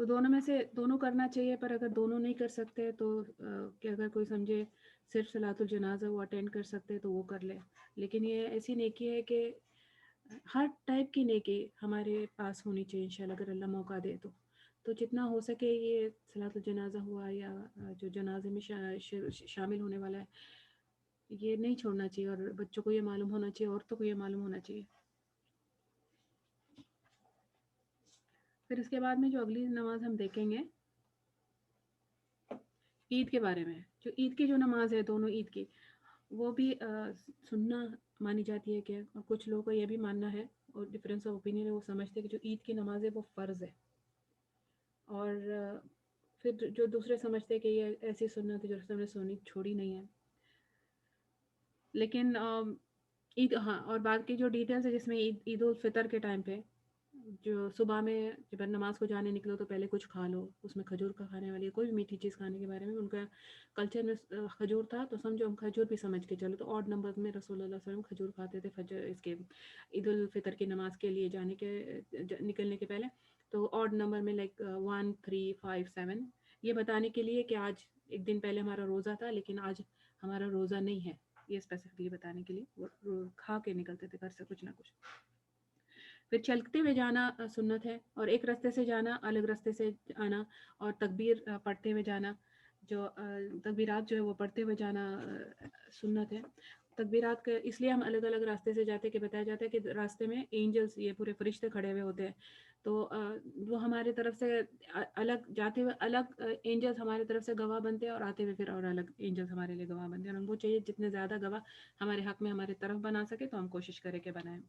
تو دونوں میں سے دونوں کرنا چاہیے، پر اگر دونوں نہیں کر سکتے تو کہ اگر کوئی سمجھے صرف صلاۃ الجنازہ وہ اٹینڈ کر سکتے تو وہ کر لے. لیکن یہ ایسی نیکی ہے کہ ہر ٹائپ کی نیکی ہمارے پاس ہونی چاہیے انشاءاللہ، اگر اللہ موقع دے تو جتنا ہو سکے یہ صلاۃ الجنازہ ہوا یا جو جنازے میں شامل ہونے والا ہے یہ نہیں چھوڑنا چاہیے، اور بچوں کو یہ معلوم ہونا چاہیے، عورتوں کو یہ معلوم ہونا چاہیے. پھر اس کے بعد میں جو اگلی نماز ہم دیکھیں گے عید کے بارے میں. جو عید کی جو نماز ہے دونوں عید کی وہ بھی سننا مانی جاتی ہے، کہ کچھ لوگوں کا یہ بھی ماننا ہے اور ڈفرینس آف اوپینین ہے، وہ سمجھتے ہیں کہ جو عید کی نماز ہے وہ فرض ہے، اور پھر جو دوسرے سمجھتے ہیں کہ یہ ایسی سنت ہے جو رسول نے سنی چھوڑی نہیں ہے. لیکن عید ہاں، اور بعد کی جو ڈیٹیلز ہے جس میں عید الفطر کے ٹائم پہ جو صبح میں جب نماز کو جانے نکلو تو پہلے کچھ کھا لو، اس میں کھجور کا کھانے والی کوئی بھی میٹھی چیز کھانے کے بارے میں ان کا کلچر میں کھجور تھا، تو سمجھو ہم کھجور بھی سمجھ کے چلو. تو آڈ نمبر میں رسول اللہ صلی اللہ علیہ وسلم کھجور کھاتے تھے فجر اس کے عید الفطر کی نماز کے لیے جانے کے نکلنے کے پہلے. تو آڈ نمبر میں لائک 1 3 5 7 یہ بتانے کے لیے کہ آج ایک دن پہلے ہمارا روزہ تھا لیکن آج ہمارا روزہ نہیں ہے، یہ اسپیسیفکلی بتانے کے لیے وہ کھا کے نکلتے تھے گھر سے کچھ نہ کچھ. پھر چلتے ہوئے جانا سنت ہے، اور ایک راستے سے جانا الگ راستے سے آنا، اور تکبیر پڑھتے ہوئے جانا، جو تکبیرات جو ہے وہ پڑھتے ہوئے جانا سنت ہے. تکبیرات کے اس لیے ہم الگ الگ راستے سے جاتے کہ بتایا جاتا ہے کہ راستے میں اینجلس یہ پورے فرشتے کھڑے ہوئے ہوتے ہیں، تو وہ ہمارے طرف سے الگ جاتے ہوئے الگ اینجلس ہمارے طرف سے گواہ بنتے ہیں، اور آتے ہوئے پھر اور الگ اینجلس ہمارے لیے گواہ بنتے ہیں. اور ہم کو چاہیے جتنے زیادہ گواہ ہمارے حق میں ہمارے طرف بنا سکے تو ہم کوشش کریں کہ بنائیں.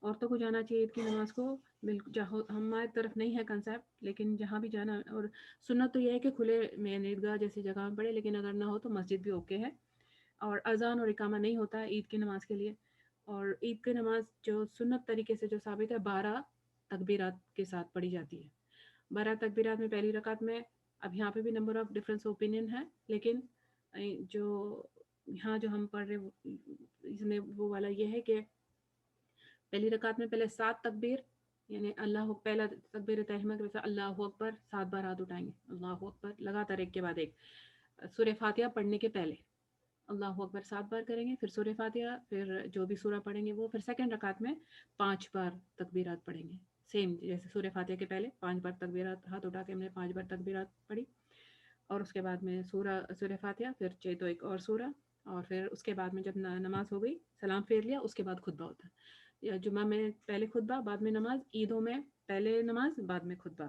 عورتوں کو جانا چاہیے عید کی نماز کو، بالکل ہماری طرف نہیں ہے کنسیپٹ، لیکن جہاں بھی جانا. اور سنت تو یہ ہے کہ کھلے میں عیدگاہ جیسی جگہ میں پڑھے، لیکن اگر نہ ہو تو مسجد بھی اوکے ہے. اور اذان اور اقامہ نہیں ہوتا ہے عید کی نماز کے لیے. اور عید کی نماز جو سنت طریقے سے جو ثابت ہے 12 تکبیرات کے ساتھ پڑھی جاتی ہے. 12 تکبیرات میں پہلی رکعت میں اب یہاں پہ بھی نمبر آف ڈفرینس اوپینین ہے، لیکن جو یہاں جو ہم پڑھ رہے اس میں وہ والا یہ ہے کہ پہلی رکعت میں پہلے 7 تکبیر، یعنی اللہ پہلا تکبیر تحریمہ کے ویسے اللہ اکبر 7 بار ہاتھ اٹھائیں گے، اللہ اکبر لگاتار ایک کے بعد ایک. سورہ فاتحہ پڑھنے کے پہلے اللہ اکبر 7 بار کریں گے، پھر سورہ فاتحہ، پھر جو بھی سورہ پڑھیں گے وہ، پھر سیکنڈ رکعت میں 5 بار تکبیرات پڑھیں گے، سیم جیسے سورہ فاتحہ کے پہلے 5 بار تکبیرات ہاتھ اٹھا کے ہم نے 5 بار تکبیرات پڑھی. اور اس کے بعد میں سورہ فاتحہ، پھر چاہے تو ایک اور سورہ، اور پھر اس کے بعد میں جب نماز ہو گئی سلام پھیر لیا، اس کے بعد خطبہ ہوتا ہے. جمعہ میں پہلے خطبہ بعد میں نماز، عیدوں میں پہلے نماز بعد میں خطبہ.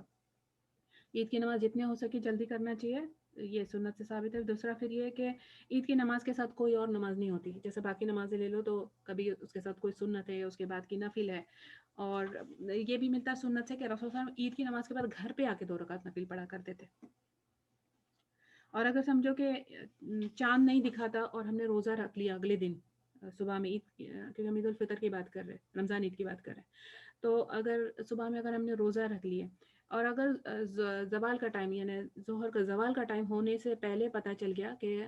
عید کی نماز جتنے ہو سکے جلدی کرنا چاہیے، یہ سنت سے ثابت ہے. دوسرا پھر یہ ہے کہ عید کی نماز کے ساتھ کوئی اور نماز نہیں ہوتی، جیسے باقی نمازیں لے لو تو کبھی اس کے ساتھ کوئی سنت ہے، اس کے بعد کی نفل ہے. اور یہ بھی ملتا سنت سے کہ رسول صلی اللہ علیہ وسلم عید کی نماز کے بعد گھر پہ آ کے 2 رکعت نفل پڑھا کرتے تھے. اور اگر سمجھو کہ چاند نہیں دکھاتا اور ہم نے روزہ رکھ لیا اگلے دن صبح میں، عید کیونکہ ہم عید الفطر کی بات کر رہے ہیں، رمضان عید کی بات کر رہے ہیں، تو اگر صبح میں اگر ہم نے روزہ رکھ لیے اور اگر زوال کا ٹائم یعنی ظہر کا زوال کا ٹائم ہونے سے پہلے پتہ چل گیا کہ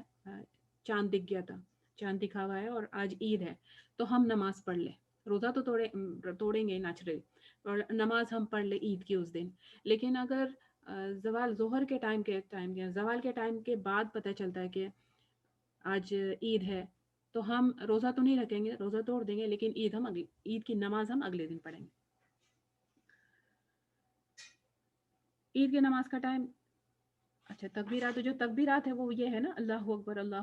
چاند دکھ گیا تھا، چاند دکھا ہوا ہے اور آج عید ہے، تو ہم نماز پڑھ لیں. روزہ تو توڑیں گے نیچرلی، اور نماز ہم پڑھ لیں عید کی اس دن. لیکن اگر زوال ظہر کے ٹائم یا زوال کے ٹائم کے بعد پتہ چلتا ہے کہ آج عید ہے، تو ہم روزہ تو نہیں رکھیں گے، روزہ توڑ دیں گے، لیکن عید کی نماز ہم اگلے دن پڑھیں گے. عید کی نماز کا ٹائم اچھا تکبیرات، جو تکبیرات ہے وہ یہ ہے نا، اللہ اکبر لا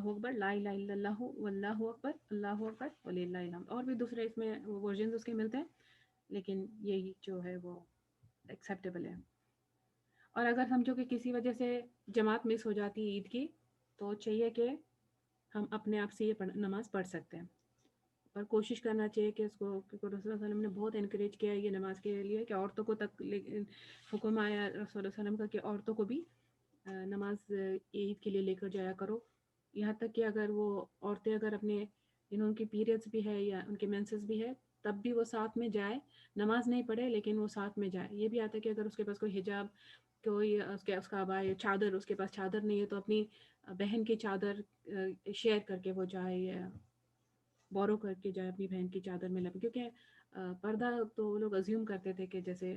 الہ الا اللہ واللہ اکبر اللہ اکبر وللہ الحمد. اور بھی دوسرے اس میں ورژنز اس کے ملتے ہیں، لیکن یہی جو ہے وہ ایکسیپٹیبل ہے. اور اگر سمجھو کہ کسی وجہ سے جماعت مس ہو جاتی ہے عید کی، تو چاہیے کہ ہم اپنے آپ سے یہ نماز پڑھ سکتے ہیں. اور کوشش کرنا چاہیے کہ اس کو، کیونکہ رسول اللہ علیہ وسلم نے بہت انکریج کیا ہے یہ نماز کے لیے کہ عورتوں کو تک حکم آیا رسول اللہ علیہ وسلم کا کہ عورتوں کو بھی نماز عید کے لیے لے کر جایا کرو. یہاں تک کہ اگر وہ عورتیں اگر اپنے ان کی پیریڈس بھی ہے یا ان کے مینسز بھی ہے تب بھی وہ ساتھ میں جائے، نماز نہیں پڑھے لیکن وہ ساتھ میں جائے. یہ بھی آتا ہے کہ اگر اس کے پاس کوئی حجاب، کوئی اس کا عبایا چادر، اس کے پاس چادر نہیں ہے تو اپنی بہن کی چادر شیئر کر کے وہ جائے یا بورو کر کے جائے اپنی بہن کی چادر میں لگے. کیونکہ پردہ تو وہ لوگ ازیوم کرتے تھے کہ جیسے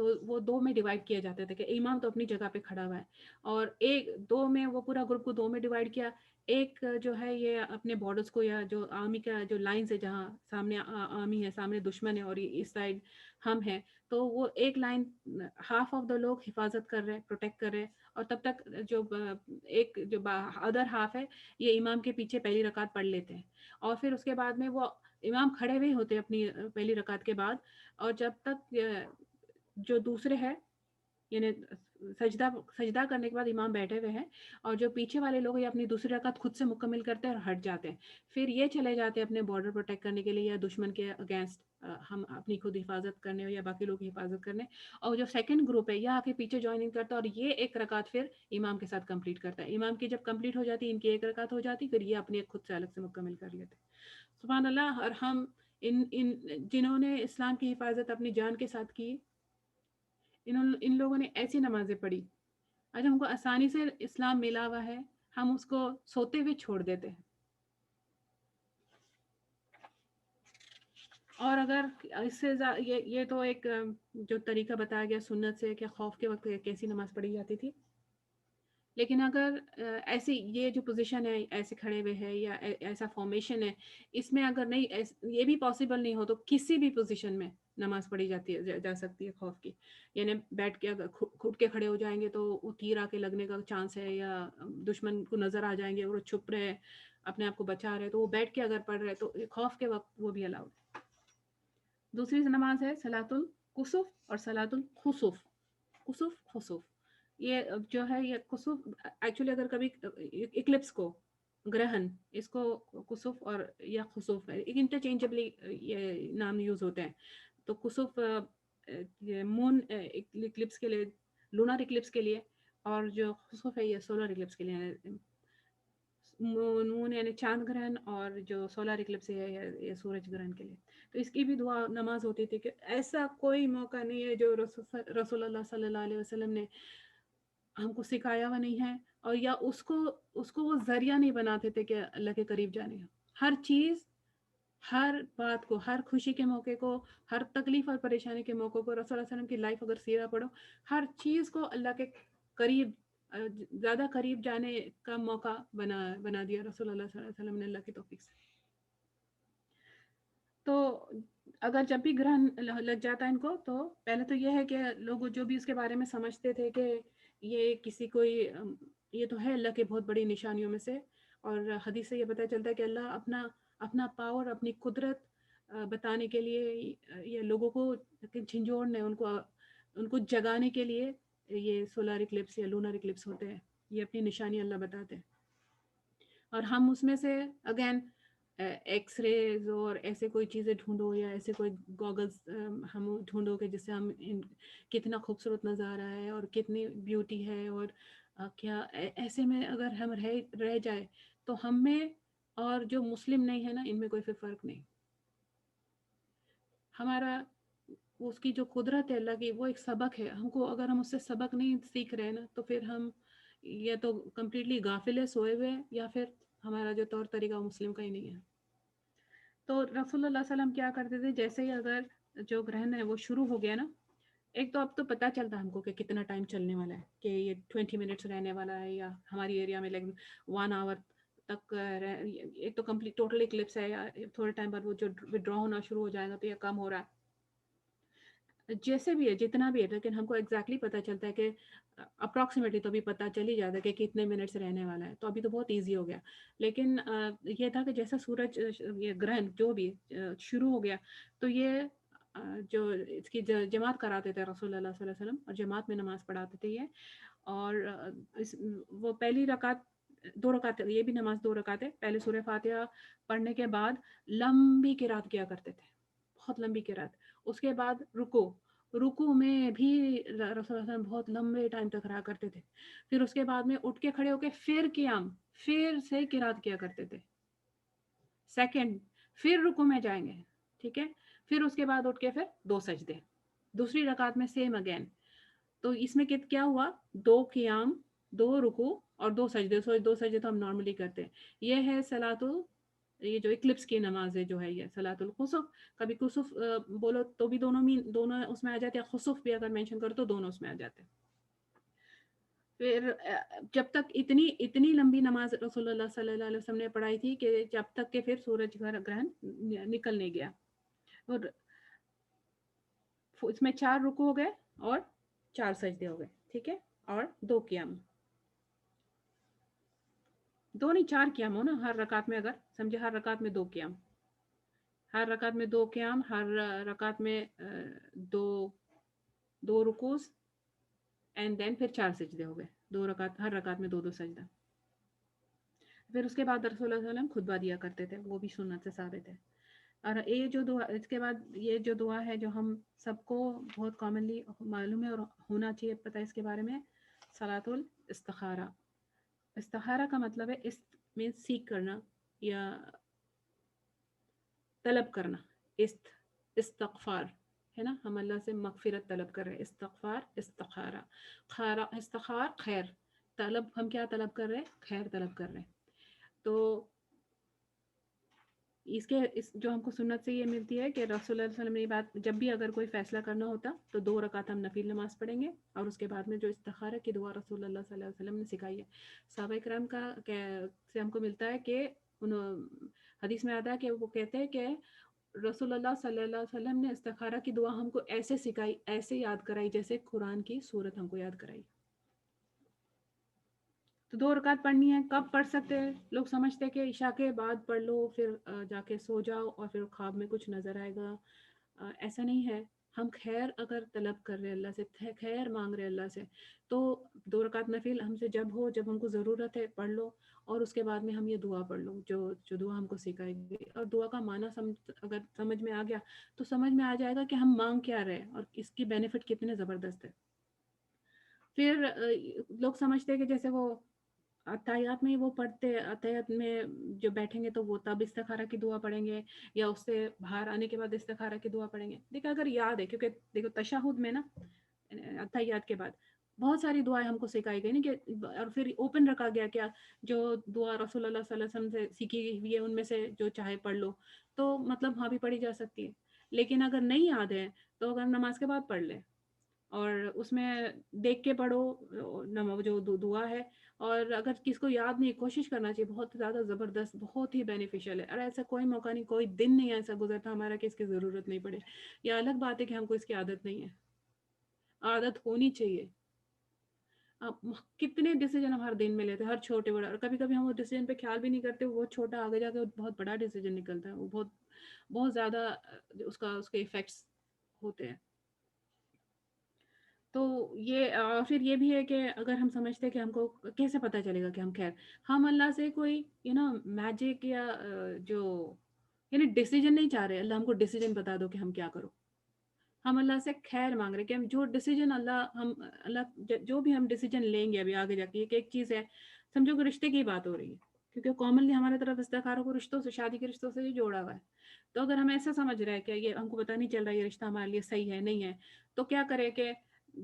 تو وہ دو میں ڈیوائڈ کیا جاتا تھا کہ امام تو اپنی جگہ پہ کھڑا ہوا ہے، اور ایک دو میں وہ پورا گروپ کو دو میں ڈیوائڈ کیا. ایک جو ہے یہ اپنے بارڈرز کو یا جو آرمی کا جو لائنز ہے جہاں سامنے آرمی ہے، سامنے دشمن ہے اور اس سائڈ ہم ہیں، تو وہ ایک لائن ہاف آف دا لوگ حفاظت کر رہے پروٹیکٹ کر رہے، اور تب تک جو ایک جو ادر ہاف ہے یہ امام کے پیچھے پہلی رکعت پڑھ لیتے ہیں. اور پھر اس کے بعد میں وہ امام کھڑے ہوئے ہوتے ہیں اپنی پہلی رکعت کے بعد، اور جب تک جو دوسرے ہیں یعنی سجدہ کرنے کے بعد امام بیٹھے ہوئے ہیں، اور جو پیچھے والے لوگ یہ اپنی دوسری رکعت خود سے مکمل کرتے ہیں اور ہٹ جاتے ہیں. پھر یہ چلے جاتے ہیں اپنے بارڈر پروٹیکٹ کرنے کے لیے یا دشمن کے اگینسٹ ہم اپنی خود حفاظت کرنے یا باقی لوگ کی حفاظت کرنے. اور جو سیکنڈ گروپ ہے یہ آ کے پیچھے جوائننگ کرتا ہے اور یہ ایک رکعت پھر امام کے ساتھ کمپلیٹ کرتا ہے. امام کی جب کمپلیٹ ہو جاتی ان کی ایک رکعت ہو جاتی، پھر یہ اپنی خود سے الگ سے مکمل کر لیتے. سبحان اللہ. اور ہم ان جنہوں نے اسلام کی حفاظت اپنی جان کے ساتھ کی، ان لوگوں نے ایسی نمازیں پڑھی، آج ہم کو آسانی سے اسلام ملا ہوا ہے، ہم اس کو سوتے ہوئے چھوڑ دیتے ہیں. اور اگر اس سے یہ تو ایک جو طریقہ بتایا گیا سنت سے کہ خوف کے وقت کیسی نماز پڑھی جاتی تھی. لیکن اگر ایسی یہ جو پوزیشن ہے ایسے کھڑے ہوئے ہے یا ایسا فارمیشن ہے، اس میں اگر نہیں یہ بھی پاسبل نہیں ہو تو کسی بھی پوزیشن میں نماز پڑھی جا سکتی ہے خوف کی. یعنی بیٹھ کے اگر کھٹ کے کھڑے ہو جائیں گے تو وہ تیر آ کے لگنے کا چانس ہے، یا دشمن کو نظر آ جائیں گے اور وہ چھپ رہے اپنے آپ کو بچا رہے، تو وہ بیٹھ کے اگر پڑھ رہے تو خوف کے وقت وہ بھی الاؤڈ. دوسری نماز ہے صلاۃ الکسوف اور صلاۃ الخسوف. کسوف خسوف یہ جو ہے یہ کسوف ایکچولی اگر کبھی اکلپس کو گرہن اس کو کسوف اور یا خسوف انٹرچینجبلی یہ نام یوز ہوتے ہیں. تو کسوف مون اکلپس کے لیے، لونر اکلپس کے لیے، اور جو خسوف ہے یہ سولر اکلپس کے لیے. مون یعنی چاند گرہن، اور جو سولر اکلپس ہے یہ سورج گرہن کے لیے. تو اس کی بھی دعا نماز ہوتی تھی کہ ایسا کوئی موقع نہیں ہے جو رسول اللہ صلی اللہ علیہ وسلم نے ہم کو سکھایا ہوا نہیں ہے، اور یا اس کو وہ ذریعہ نہیں بناتے تھے کہ اللہ کے قریب جانے کا. ہر چیز، ہر بات کو، ہر خوشی کے موقع کو، ہر تکلیف اور پریشانی کے موقع کو، رسول اللہ علیہ وسلم کی لائف اگر سیرہ پڑھو، ہر چیز کو اللہ کے قریب زیادہ قریب جانے کا موقع بنا دیا رسول اللہ صلی اللہ علیہ وسلم نے اللہ کی توفیق سے. تو اگر جب بھی گرہن لگ جاتا ہے ان کو، تو پہلے تو یہ ہے کہ لوگ جو بھی اس کے بارے میں سمجھتے تھے کہ یہ کسی کوئی یہ تو ہے اللہ کے بہت بڑی نشانیوں میں سے، اور حدیث سے یہ پتہ چلتا ہے کہ اللہ اپنا پاور، اپنی قدرت بتانے کے لیے یہ لوگوں کو جھنجھوڑنے، ان کو جگانے کے لیے یہ سولار اکلپس یا لونر اکلپس ہوتے ہیں. یہ اپنی نشانی اللہ بتاتے ہیں. اور ہم اس میں سے اگین ایکس ریز اور ایسے کوئی چیزیں ڈھونڈو، یا ایسے کوئی گوگلز ہم ڈھونڈو کہ جس سے ہم کتنا خوبصورت نظارہ ہے اور کتنی بیوٹی ہے، اور کیا ایسے میں اگر ہم رہ جائے تو ہم میں اور جو مسلم نہیں ہے نا ان میں کوئی فرق نہیں. ہمارا اس کی جو قدرت ہے اللہ کی وہ ایک سبق ہے. ہم کو اگر ہم اس سے سبق نہیں سیکھ رہے نا تو پھر ہم یا تو کمپلیٹلی غافل ہے، سوئے ہوئے، یا پھر ہمارا جو طور طریقہ مسلم کا ہی نہیں ہے. تو رسول اللہ صلی اللہ علیہ وسلم کیا کرتے تھے، جیسے ہی اگر جو گرہن ہے وہ شروع ہو گیا نا، ایک تو اب تو پتہ چلتا ہے ہم کو کہ کتنا ٹائم چلنے والا ہے، کہ یہ 20 منٹس رہنے والا ہے، یا ہماری ایریا میں 1 آور تک ایک تو کمپلیٹ ٹوٹل اکلپس ہے، یا تھوڑے ٹائم بعد وہ جو وڈرا ہونا شروع ہو جائے گا تو یہ کم ہو رہا ہے. جیسے بھی ہے، جتنا بھی ہے، لیکن ہم کو ایگزیکٹلی پتہ چلتا ہے کہ اپروکسیمیٹلی تو ابھی پتہ چل ہی جاتا ہے کہ کتنے منٹس رہنے والا ہے. تو ابھی تو بہت ایزی ہو گیا. لیکن یہ تھا کہ جیسا سورج یہ گرہن جو بھی شروع ہو گیا تو یہ جو اس کی جماعت کراتے تھے رسول اللہ صلی اللہ علیہ وسلم، اور جماعت میں نماز پڑھاتے تھے یہ. اور وہ پہلی رکعت 2 رکعت، یہ بھی نماز 2 رکعت ہے. پہلے سورہ فاتحہ پڑھنے کے بعد لمبی قرات کیا کرتے تھے، بہت لمبی قرات. اس کے بعد رکوع میں بھی رسول اللہ صلی اللہ علیہ وسلم بہت لمبے ٹائم تک رہا کرتے تھے. پھر اس کے بعد میں اٹھ کے کھڑے ہو کے پھر قیام، پھر سے قرات کیا کرتے تھے. سیکنڈ پھر رکوع میں جائیں گے، ٹھیک ہے. پھر اس کے بعد اٹھ کے پھر 2 سجدے، دوسری رکعت میں سیم اگین. تو اس میں کیا ہوا، 2 قیام، 2 رکوع اور 2 سجدے. 2 سجدے تو ہم نارملی کرتے ہیں. یہ ہے صلاۃ یہ جو اکلپس کی نماز ہے جو ہے یہ صلاۃ الخسف، کبھی کسف بولو تو بھی دونوں اس میں آ جاتے ہیں، خسف بھی اگر مینشن کرو تو دونوں اس میں آ جاتے ہیں۔ پھر جب تک اتنی لمبی نماز رسول اللہ صلی اللہ علیہ وسلم نے پڑھائی تھی کہ جب تک کہ پھر سورج گرہن نکل نہیں گیا، اور اس میں 4 رکوع ہو گئے اور 4 سجدے ہو گئے، ٹھیک ہے، اور 2 قیام، 2 نہیں 4 قیام ہو نا ہر رکعت میں، اگر سمجھے ہر رکعت میں 2 قیام، ہر رکعت میں 2 قیام، ہر رکعت میں دو رکوع، اینڈ دین پھر 4 سجدے ہو گئے، 2 رکعت، ہر رکعت میں 2 سجدہ۔ پھر اس کے بعد رسول اللہ صلی اللہ علیہ وسلم خطبہ دیا کرتے تھے، وہ بھی سنت سے ثابت ہے۔ اور یہ جو دعا، اس کے بعد یہ جو دعا ہے جو ہم سب کو بہت کامنلی معلوم ہے اور ہونا چاہیے پتہ ہے اس کے بارے میں، صلاۃ الاستخارہ۔ استخارہ کا مطلب ہے مینس سیکھ کرنا یا طلب کرنا، استغفار ہے نا، ہم اللہ سے مغفرت طلب کر رہے ہیں، استغفار، استخارہ، استخار خیر، طلب ہم کیا طلب کر رہے ہیں؟ خیر طلب کر رہے ہیں۔ تو اس جو ہم کو سنت سے یہ ملتی ہے کہ رسول اللہ صلی اللہ علیہ وسلم نے یہ بات، جب بھی اگر کوئی فیصلہ کرنا ہوتا تو 2 رکعت ہم نفل نماز پڑھیں گے، اور اس کے بعد میں جو استخارہ کی دعا رسول اللہ صلی اللہ علیہ وسلم نے سکھائی ہے۔ صحابہ کرام کا سے ہم کو ملتا ہے کہ حدیث میں آتا ہے کہ وہ کہتے ہیں کہ رسول اللہ صلی اللہ علیہ وسلم نے استخارہ کی دعا ہم کو ایسے سکھائی، ایسے یاد کرائی جیسے قرآن کی سورت ہم کو یاد کرائی۔ تو 2 رکعت پڑھنی ہے، کب پڑھ سکتے ہیں؟ لوگ سمجھتے ہیں کہ عشاء کے بعد پڑھ لو، پھر جا کے سو جاؤ اور پھر خواب میں کچھ نظر آئے گا، ایسا نہیں ہے۔ ہم خیر اگر طلب کر رہے اللہ سے، خیر مانگ رہے اللہ سے، تو 2 رکعت نفل ہم سے جب ہم کو ضرورت ہے پڑھ لو، اور اس کے بعد میں ہم یہ دعا پڑھ لو جو دعا ہم کو سکھائی گئی، اور دعا کا معنی اگر سمجھ میں آ گیا تو سمجھ میں آ جائے گا کہ ہم مانگ کیا رہے اور اس کی بینیفٹ کتنے زبردست ہے۔ پھر لوگ سمجھتے ہیں کہ جیسے وہ اتحیات میں وہ پڑھتے، اتحیات میں جو بیٹھیں گے تو وہ تب استخارہ کی دعا پڑھیں گے، یا اس سے باہر آنے کے بعد استخارہ کی دعا پڑھیں گے۔ دیکھیں اگر یاد ہے، کیونکہ دیکھو تشہد میں نا اتحیات کے بعد بہت ساری دعائیں ہم کو سکھائی گئی نا، کہ اور پھر اوپن رکھا گیا کیا جو دعا رسول اللہ صلی اللہ علیہ وسلم سے سیکھی ہوئی ہے ان میں سے جو چاہے پڑھ لو، تو مطلب وہاں بھی پڑھی جا سکتی ہے۔ لیکن اگر نہیں یاد ہے تو اگر نماز کے بعد پڑھ لیں، اور اس میں دیکھ کے پڑھو جو دعا ہے، اور اگر کس کو یاد نہیں، کوشش کرنا چاہیے، بہت زیادہ زبردست، بہت ہی بینیفیشل ہے، اور ایسا کوئی موقع نہیں، کوئی دن نہیں ایسا گزرتا ہمارا کہ اس کی ضرورت نہیں پڑے۔ یہ الگ بات ہے کہ ہم کو اس کی عادت نہیں ہے، عادت ہونی چاہیے۔ اب کتنے ڈیسیجن ہم ہر دن میں لیتے ہیں، ہر چھوٹے بڑے، اور کبھی کبھی ہم وہ ڈیسیجن پہ خیال بھی نہیں کرتے، وہ چھوٹا آگے جا کے بہت بڑا ڈیسیجن نکلتا ہے، وہ بہت بہت زیادہ اس کے ایفیکٹس ہوتے ہیں۔ تو یہ پھر یہ بھی ہے کہ اگر ہم سمجھتے ہیں کہ ہم کو کیسے پتہ چلے گا کہ ہم خیر، ہم اللہ سے کوئی میجک یا جو یعنی ڈیسیجن نہیں چاہ رہے، اللہ ہم کو ڈیسیجن بتا دو کہ ہم کیا کرو۔ ہم اللہ سے خیر مانگ رہے کہ ہم جو ڈیسیجن اللہ جو بھی ہم ڈیسیجن لیں گے ابھی آگے جا کے، ایک چیز ہے، سمجھو کہ رشتے کی بات ہو رہی ہے، کیونکہ کامنلی ہمارے طرف استخاروں کو رشتوں سے، شادی کے رشتوں سے ہی جوڑا ہوا ہے۔ تو اگر ہم ایسا سمجھ رہے ہیں کہ یہ ہم کو پتہ نہیں چل رہا یہ رشتہ ہمارے لیے صحیح ہے نہیں ہے، تو کیا کرے کہ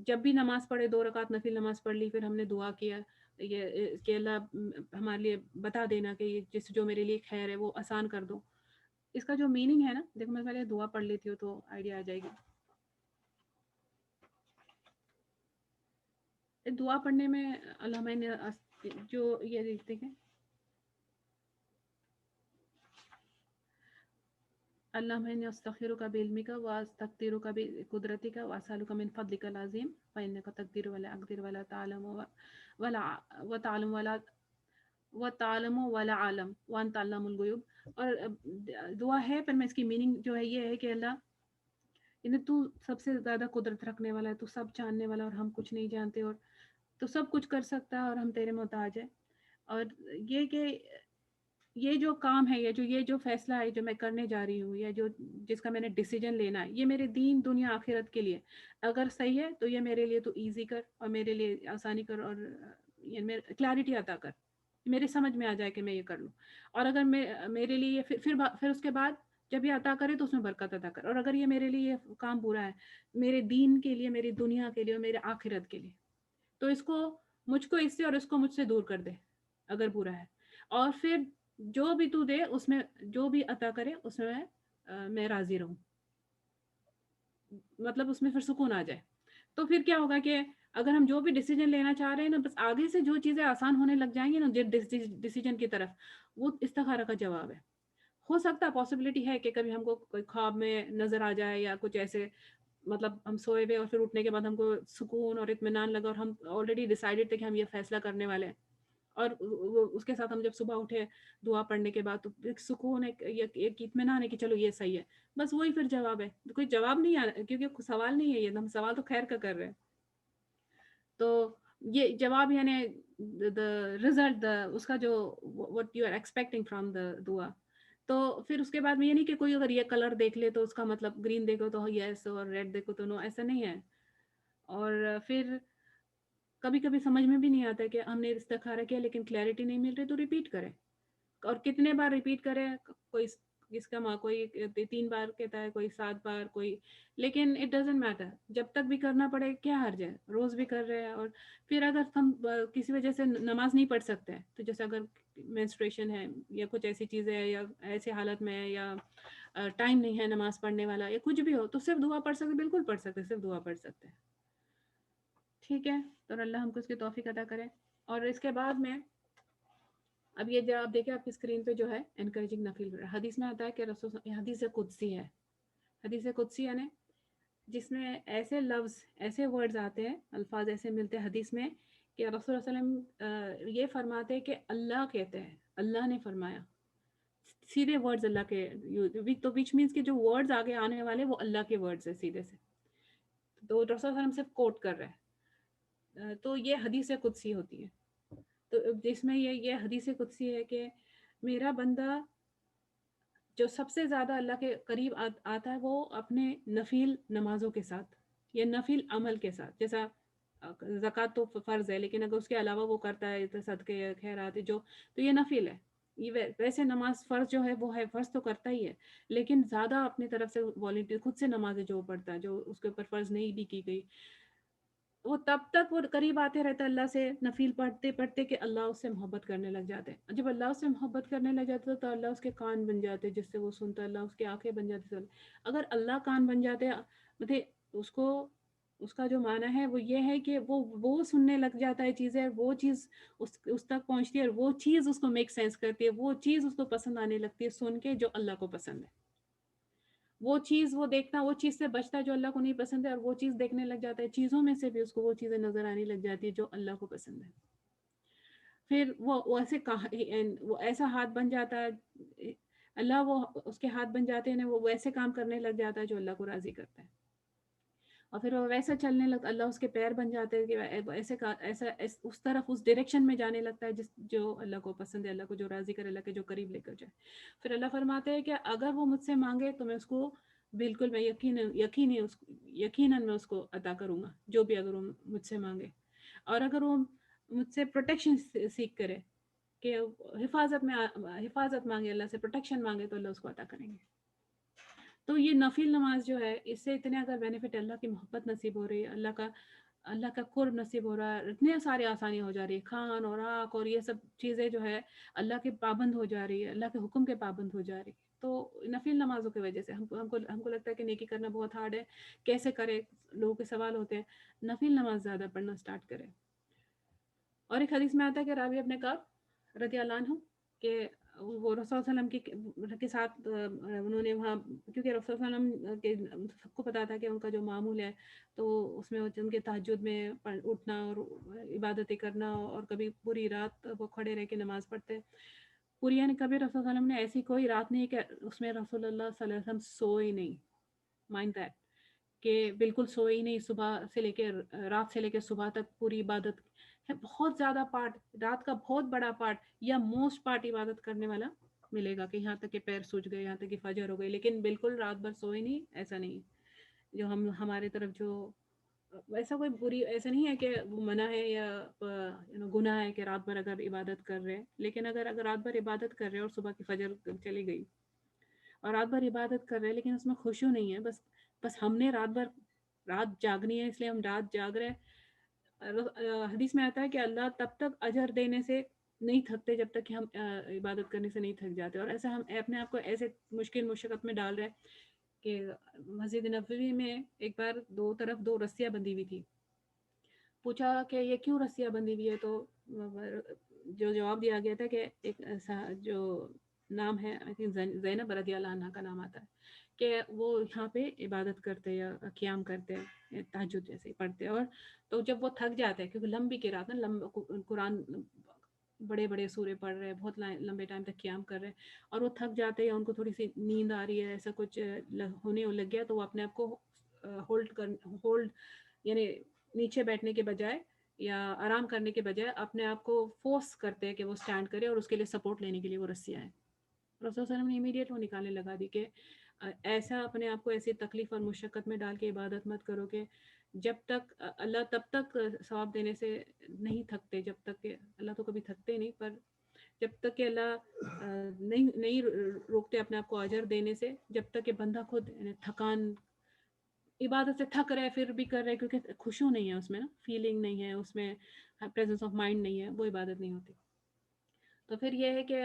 جب بھی نماز پڑھے، 2 رکعت نفل نماز پڑھ لی، پھر ہم نے دعا کیا یہ کہ اللہ ہمارے لیے بتا دینا کہ یہ جو میرے لیے خیر ہے وہ آسان کر دو۔ اس کا جو میننگ ہے نا، دیکھو میں پہلے دعا پڑھ لیتی ہوں تو آئیڈیا آ جائے گی۔ دعا پڑھنے میں علامہ نے جو یہ دیکھتے ہیں، اللهم إني أستغفرك بعلمك وأستقدرك بقدرتك وأسألك من فضلك العظيم فإنك تقدر ولا أقدر ولا تعلم ولا وتعلم ولا عالم وأنت علام الغيوب۔ اور دعا ہے، پر میں اس کی میننگ جو ہے یہ ہے کہ اللہ تو سب سے زیادہ قدرت رکھنے والا ہے، تو سب جاننے والا، اور ہم کچھ نہیں جانتے، اور تو سب کچھ کر سکتا ہے اور ہم تیرے محتاج ہیں۔ اور یہ کہ یہ جو کام ہے، یہ جو فیصلہ ہے جو میں کرنے جا رہی ہوں، یا جس کا میں نے ڈیسیجن لینا ہے، یہ میرے دین دنیا آخرت کے لیے اگر صحیح ہے تو یہ میرے لیے تو ایزی کر، اور میرے لیے آسانی کر، اور یہ کلیئرٹی عطا کر، میرے سمجھ میں آ جائے کہ میں یہ کر لوں۔ اور اگر میرے لیے یہ پھر اس کے بعد جب یہ عطا کرے تو اس میں برکت عطا کر، اور اگر یہ میرے لیے یہ کام برا ہے، میرے دین کے لیے، میری دنیا کے لیے اور میرے آخرت کے لیے، تو مجھ کو اس سے اور اس کو مجھ سے دور کر دے اگر برا ہے۔ اور پھر جو بھی تو دے اس میں جو بھی عطا کرے اس میں راضی رہوں، مطلب اس میں پھر سکون آ جائے. تو پھر کیا ہوگا کہ اگر ہم جو بھی ڈیسیجن لینا چاہ رہے ہیں نا، بس آگے سے جو چیزیں آسان ہونے لگ جائیں گی نا ڈیسیجن کی طرف، وہ استخارہ کا جواب ہے. ہو سکتا ہے پاسبلٹی ہے کہ کبھی ہم کو کوئی خواب میں نظر آ جائے یا کچھ ایسے، مطلب ہم سوئے ہوئے اور پھر اٹھنے کے بعد ہم کو سکون اور اطمینان لگا اور ہم آلریڈی ڈیسائیڈڈ تھے کہ ہم یہ فیصلہ کرنے والے ہیں، اور اس کے ساتھ ہم جب صبح اٹھے دعا پڑھنے کے بعد تو ایک سکون، ایک اطمینان ہے کہ چلو یہ صحیح ہے. بس وہی پھر جواب ہے، کوئی جواب نہیں کیونکہ سوال نہیں ہے یہ، ہم سوال تو خیر کا کر رہے ہیں. تو یہ جواب یعنی رزلٹ اس کا جو what you are expecting from the دعا. تو پھر اس کے بعد میں یہ نہیں کہ کوئی اگر یہ کلر دیکھ لے تو اس کا مطلب گرین دیکھو تو یس اور ریڈ دیکھو تو نو، ایسا نہیں ہے. اور پھر کبھی کبھی سمجھ میں بھی نہیں آتا کہ ہم نے استخارہ کیا لیکن کلیئرٹی نہیں مل رہی تو ریپیٹ کریں. اور کتنے بار ریپیٹ کریں، کوئی کس کا کوئی 3 بار کہتا ہے، کوئی 7 بار، کوئی، لیکن اٹ ڈزنٹ میٹر، جب تک بھی کرنا پڑے کیا حرج ہے، روز بھی کر رہے ہیں. اور پھر اگر ہم کسی وجہ سے نماز نہیں پڑھ سکتے ہیں، تو جیسے اگر مینسٹریشن ہے یا کچھ ایسی چیزیں ہے یا ایسی حالت میں ہے یا ٹائم نہیں ہے نماز پڑھنے والا یا کچھ بھی ہو، تو صرف دعا پڑھ سکتے، بالکل پڑھ سکتے، صرف دعا پڑھ سکتے ہیں. ٹھیک ہے، تو اللہ ہم کو اس کی توفیق عطا کرے. اور اس کے بعد میں اب یہ جو آپ دیکھیں آپ کی اسکرین پہ جو ہے انکریجنگ نفل، حدیث میں آتا ہے کہ رسول، حدیث قدسی ہے، حدیث قدسی یعنی جس میں ایسے لفظ، ایسے ورڈز آتے ہیں، الفاظ ایسے ملتے ہیں حدیث میں کہ رسول اللہ علیہ وسلم یہ فرماتے ہیں کہ اللہ کہتے ہیں، اللہ نے فرمایا، سیدھے ورڈز اللہ کے، تو وچ مینس کہ جو ورڈز آگے آنے والے وہ اللہ کے ورڈز ہیں سیدھے سے. تو رسول اللہ علیہ وسلم صرف کوٹ کر رہے ہیں. تو یہ حدیث قدسی ہوتی ہے. تو جس میں یہ حدیث قدسی ہے کہ میرا بندہ جو سب سے زیادہ اللہ کے قریب آتا ہے وہ اپنے نفل نمازوں کے ساتھ یا نفل عمل کے ساتھ. جیسا زکوٰۃ تو فرض ہے، لیکن اگر اس کے علاوہ وہ کرتا ہے صدقے یا خیرات جو، تو یہ نفل ہے. یہ ویسے نماز فرض جو ہے وہ ہے، فرض تو کرتا ہی ہے، لیکن زیادہ اپنی طرف سے والنٹیئر خود سے نمازیں جو پڑھتا ہے، جو اس کے اوپر فرض نہیں بھی کی گئی، وہ تب تک وہ قریب آتے رہتا ہے اللہ سے نفیل پڑھتے پڑھتے کہ اللہ اس سے محبت کرنے لگ جاتے ہیں. جب اللہ اس سے محبت کرنے لگ جاتے تو اللہ اس کے کان بن جاتے جس سے وہ سنتا، اللہ اس کی آنکھیں بن جاتی. اگر اللہ کان بن جاتے، مطلب اس کا جو معنی ہے وہ یہ ہے کہ وہ سننے لگ جاتا ہے چیزیں، وہ چیز اس تک پہنچتی ہے، اور وہ چیز اس کو میک سینس کرتی ہے، وہ چیز اس کو پسند آنے لگتی ہے سن کے جو اللہ کو پسند ہے. وہ چیز وہ دیکھتا، وہ چیز سے بچتا ہے جو اللہ کو نہیں پسند ہے، اور وہ چیز دیکھنے لگ جاتا ہے، چیزوں میں سے بھی اس کو وہ چیزیں نظر آنے لگ جاتی ہے جو اللہ کو پسند ہے. پھر وہ ایسے وہ ایسا ہاتھ بن جاتا ہے، اللہ وہ اس کے ہاتھ بن جاتے ہیں، وہ ویسے کام کرنے لگ جاتا ہے جو اللہ کو راضی کرتا ہے. اور پھر وہ ویسا چلنے لگتا، اللہ اس کے پیر بن جاتے ہیں کہ ایسا اس طرف، اس ڈائریکشن میں جانے لگتا ہے جو اللہ کو پسند ہے، اللہ کو جو راضی کرے، اللہ کے جو قریب لے کر جائے. پھر اللہ فرماتے ہیں کہ اگر وہ مجھ سے مانگے تو میں اس کو بالکل، میں یقیناً میں اس کو عطا کروں گا، جو بھی اگر وہ مجھ سے مانگے. اور اگر وہ مجھ سے پروٹیکشن سیکھ کرے کہ حفاظت مانگے، اللہ سے پروٹیکشن مانگے، تو اللہ اس کو عطا کریں گے. تو یہ نفل نماز جو ہے، اس سے اتنے اگر بینیفٹ، اللہ کی محبت نصیب ہو رہی ہے، اللہ کا قرب نصیب ہو رہا ہے، اتنے سارے آسانی ہو جا رہی ہے، کھان اور آنکھ اور یہ سب چیزیں جو ہے اللہ کے پابند ہو جا رہی ہے، اللہ کے حکم کے پابند ہو جا رہی ہے. تو نفل نمازوں کی وجہ سے ہم کو لگتا ہے کہ نیکی کرنا بہت ہارڈ ہے، کیسے کرے، لوگوں کے سوال ہوتے ہیں. نفل نماز زیادہ پڑھنا سٹارٹ کریں. اور ایک حدیث میں آتا ہے کہ رابعہ ابن کعب رضی اللہ عنہ کہ وہ رسول صلی اللہ علیہ وسلم کے ساتھ انہوں نے وہاں، کیونکہ رسول صلی اللہ علیہ وسلم کے سب کو پتا تھا کہ ان کا جو معمول ہے، تو اس میں ان کے تہجد میں اٹھنا اور عبادتیں کرنا، اور کبھی پوری رات وہ کھڑے رہ کے نماز پڑھتے پوری، یعنی کبھی رسول صلی اللہ علیہ وسلم نے ایسی کوئی رات نہیں کہ اس میں رسول اللہ صلی اللہ علیہ وسلم سوئے نہیں. مائنڈ دیٹ کہ بالکل سوئے ہی نہیں، صبح سے لے کے رات سے لے کے صبح تک پوری عبادت ہے. بہت زیادہ پارٹ، رات کا بہت بڑا پارٹ یا موسٹ پارٹ عبادت کرنے والا ملے گا، کہ یہاں تک کہ پیر سوج گئے، یہاں تک کہ فجر ہو گئی، لیکن بالکل رات بھر سوئے نہیں، ایسا نہیں. جو ہمارے طرف جو ایسا کوئی بری، ایسا نہیں ہے کہ وہ منع ہے یا گناہ ہے کہ رات بھر اگر عبادت کر رہے، لیکن اگر رات بھر عبادت کر رہے اور صبح کی فجر چلی گئی اور رات بھر عبادت کر رہے لیکن اس میں خشوع نہیں ہے، بس ہم نے رات جاگنی ہے اس لیے ہم رات جاگ رہے. حدیث میں آتا ہے کہ اللہ تب تک اجر دینے سے نہیں تھکتے جب تک کہ ہم عبادت کرنے سے نہیں تھک جاتے. اور ایسا ہم اپنے آپ کو ایسے مشکل مشقت میں ڈال رہے ہیں کہ مسجد نبوی میں ایک بار دو طرف دو رسیاں بندھی ہوئی تھی. پوچھا کہ یہ کیوں رسیاں بندھی ہوئی ہے, تو جو جواب دیا گیا تھا کہ ایک جو نام ہے زینب رضی اللہ عنہ کا نام آتا ہے کہ وہ یہاں پہ عبادت کرتے یا قیام کرتے تہجد جیسے پڑھتے. اور تو جب وہ تھک جاتے ہیں کیونکہ لمبی قرات نا, قرآن بڑے بڑے سورے پڑھ رہے ہیں, بہت لمبے ٹائم تک قیام کر رہے ہیں, اور وہ تھک جاتے ہیں یا ان کو تھوڑی سی نیند آ رہی ہے, ایسا کچھ ہونے لگ گیا, تو وہ اپنے آپ کو ہولڈ یعنی نیچے بیٹھنے کے بجائے یا آرام کرنے کے بجائے اپنے آپ کو فورس کرتے ہیں کہ وہ سٹینڈ کرے, اور اس کے لیے سپورٹ لینے کے لیے وہ رسیاں ہیں. رسول صلی اللہ علیہ وسلم نے امیڈیٹ وہ نکالنے لگا دی کہ ایسا اپنے آپ کو ایسی تکلیف اور مشقت میں ڈال کے عبادت مت کرو کہ جب تک اللہ تب تک ثواب دینے سے نہیں تھکتے, جب تک کہ اللہ تو کبھی تھکتے نہیں, پر جب تک کہ اللہ نہیں روکتے اپنے آپ کو اجر دینے سے, جب تک کہ بندہ خود تھکان عبادت سے تھک رہے پھر بھی کر رہے, کیونکہ خوشو نہیں ہے اس میں نا, فیلنگ نہیں ہے اس میں, پریزنس آف مائنڈ نہیں ہے, وہ عبادت نہیں ہوتی. تو پھر یہ ہے کہ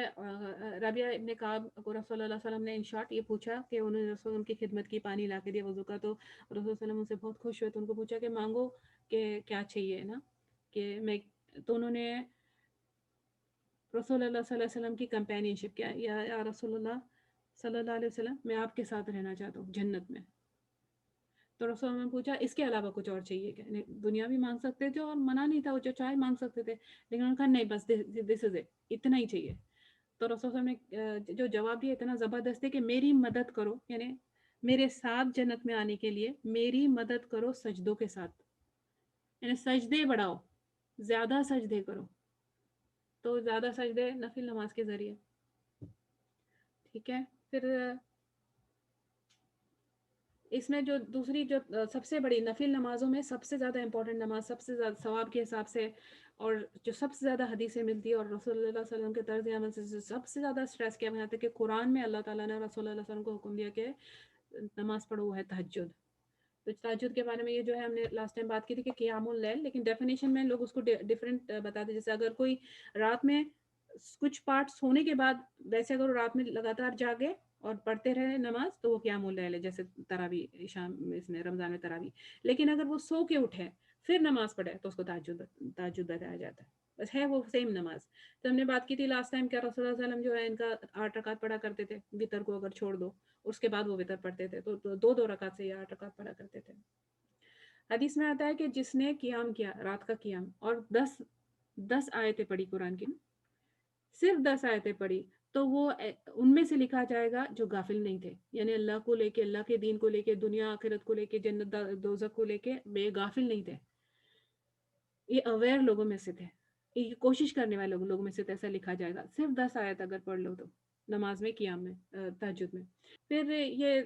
رابعہ ابن کعب کو رسول اللہ صلی اللہ علیہ وسلم نے ان شارٹ یہ پوچھا کہ انہوں نے رسول ان کی خدمت کی, پانی لا کے دیا وضو کا, تو رسول صلی اللہ علیہ وسلم ان سے بہت خوش ہوئے, تو ان کو پوچھا کہ مانگو کہ کیا چاہیے نا, کہ میں, تو انہوں نے رسول اللہ صلی اللہ علیہ وسلم کی کمپینین شپ کیا, یا رسول اللہ صلی اللہ علیہ وسلم میں آپ کے ساتھ رہنا چاہتا ہوں جنت میں. تو رسول اللہ نے پوچھا اس کے علاوہ کچھ اور چاہیے کیا, دنیا بھی مانگ سکتے تھے اور منع نہیں تھا, وہ جو چاہے مانگ سکتے تھے, لیکن انہوں نے کہا نہیں بس دس از اٹ, اتنا ہی چاہیے. تو رسول اللہ نے جو جواب دیا اتنا زبردست ہے کہ میری مدد کرو, یعنی میرے ساتھ جنت میں آنے کے لیے میری مدد کرو سجدوں کے ساتھ, یعنی سجدے بڑھاؤ, زیادہ سجدے کرو. تو زیادہ سجدے نفل نماز کے ذریعے, ٹھیک ہے. پھر اس میں جو دوسری جو سب سے بڑی نفل نمازوں میں سب سے زیادہ امپورٹنٹ نماز, سب سے زیادہ ثواب کے حساب سے, اور جو سب سے زیادہ حدیثیں ملتی ہے, اور رسول اللہ صلی اللہ علیہ وسلم کے طرز عمل سے سب سے زیادہ اسٹریس کیا بناتا ہے کہ قرآن میں اللہ تعالیٰ نے رسول اللہ صلی اللہ علیہ وسلم کو حکم دیا کہ نماز پڑھو, وہ ہے تہجد. تو تہجد کے بارے میں یہ جو ہے ہم نے لاسٹ ٹائم بات کی تھی کہ قیام اللیل, لیکن ڈیفینیشن میں لوگ اس کو ڈفرینٹ بتاتے ہیں. جیسے اگر کوئی رات میں کچھ پارٹس ہونے کے بعد, ویسے اگر رات میں لگاتار جاگے اور پڑھتے رہے نماز, تو وہ قیام اللیل ہے, جیسے تراویح شام اس میں رمضان میں تراویح. لیکن اگر وہ سو کے اٹھے پھر نماز پڑھے تو اس کو تہجد بتایا جاتا ہے, بس ہے وہ سیم نماز. تو ہم نے بات کی تھی لاسٹ ٹائم, کیا رسول اللہ صلی اللہ علیہ وسلم جو ہے ان کا 8 رکعت پڑھا کرتے تھے, وتر کو اگر چھوڑ دو اس کے بعد وہ وتر پڑھتے تھے, تو 2 رکعت سے یا 8 رکعت پڑھا کرتے تھے. حدیث میں آتا ہے کہ جس نے قیام کیا, رات کا قیام, اور 10 آیتیں پڑھی قرآن کی, صرف 10 آیتیں پڑھی, تو وہ ان میں سے لکھا جائے گا جو غافل نہیں تھے, یعنی اللہ کو لے کے, اللہ کے دین کو لے کے, دنیا آخرت کو لے کے, جنت دوزخ کو لے کے بے غافل نہیں تھے, یہ اویئر لوگوں میں سے تھے, یہ کوشش کرنے والے لوگوں میں سے ایسا لکھا جائے گا, صرف 10 آیت اگر پڑھ لو تو نماز میں, قیام میں, تہجد میں. پھر یہ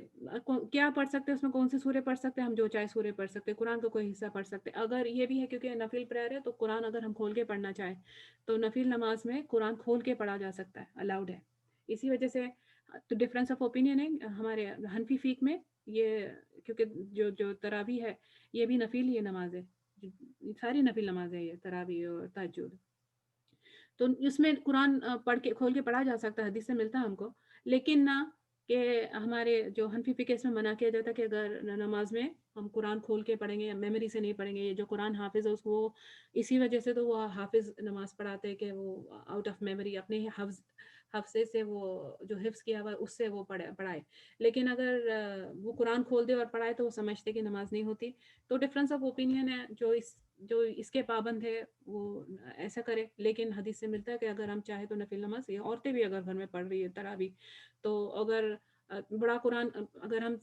کیا پڑھ سکتے ہیں, اس میں کون سے سورے پڑھ سکتے ہیں, ہم جو چاہے سورے پڑھ سکتے ہیں, قرآن کا کوئی حصہ پڑھ سکتے ہیں. اگر یہ بھی ہے کیونکہ نفل پریئر ہے, تو قرآن اگر ہم کھول کے پڑھنا چاہیں تو نفل نماز میں قرآن کھول کے پڑھا جا سکتا ہے, الاؤڈ ہے. اسی وجہ سے تو ڈفرینس آف اوپینین ہے ہمارے حنفی فقہ میں, یہ کیونکہ جو تراویح ہے یہ بھی نفل ہی نماز ہے, ساری نفل نماز ہے یہ تراویح اور تہجد. تو اس میں قرآن پڑھ کے کھول کے پڑھا جا سکتا ہے, حدیث سے ملتا ہے ہم کو, لیکن نہ کہ ہمارے جو حنفی فقہ اس میں منع کیا جاتا ہے کہ اگر نماز میں ہم قرآن کھول کے پڑھیں گے یا میموری سے نہیں پڑھیں گے. یہ جو قرآن حافظ ہے اس کو اسی وجہ سے تو وہ حافظ نماز پڑھاتے ہیں کہ وہ آؤٹ آف میموری اپنے ہی حفظے سے وہ جو حفظ کیا ہوا اس سے وہ پڑھائے. لیکن اگر وہ قرآن کھول دے اور پڑھائے تو وہ سمجھتے کہ نماز نہیں ہوتی. تو ڈفرینس آف اوپینین ہے, جو اس کے پابند ہے وہ ایسا کرے. لیکن حدیث سے ملتا ہے کہ اگر ہم چاہیں تو نفل نماز, یہ عورتیں بھی اگر گھر میں پڑھ رہی ہے تراویح, تو اگر بڑا قرآن, اگر ہم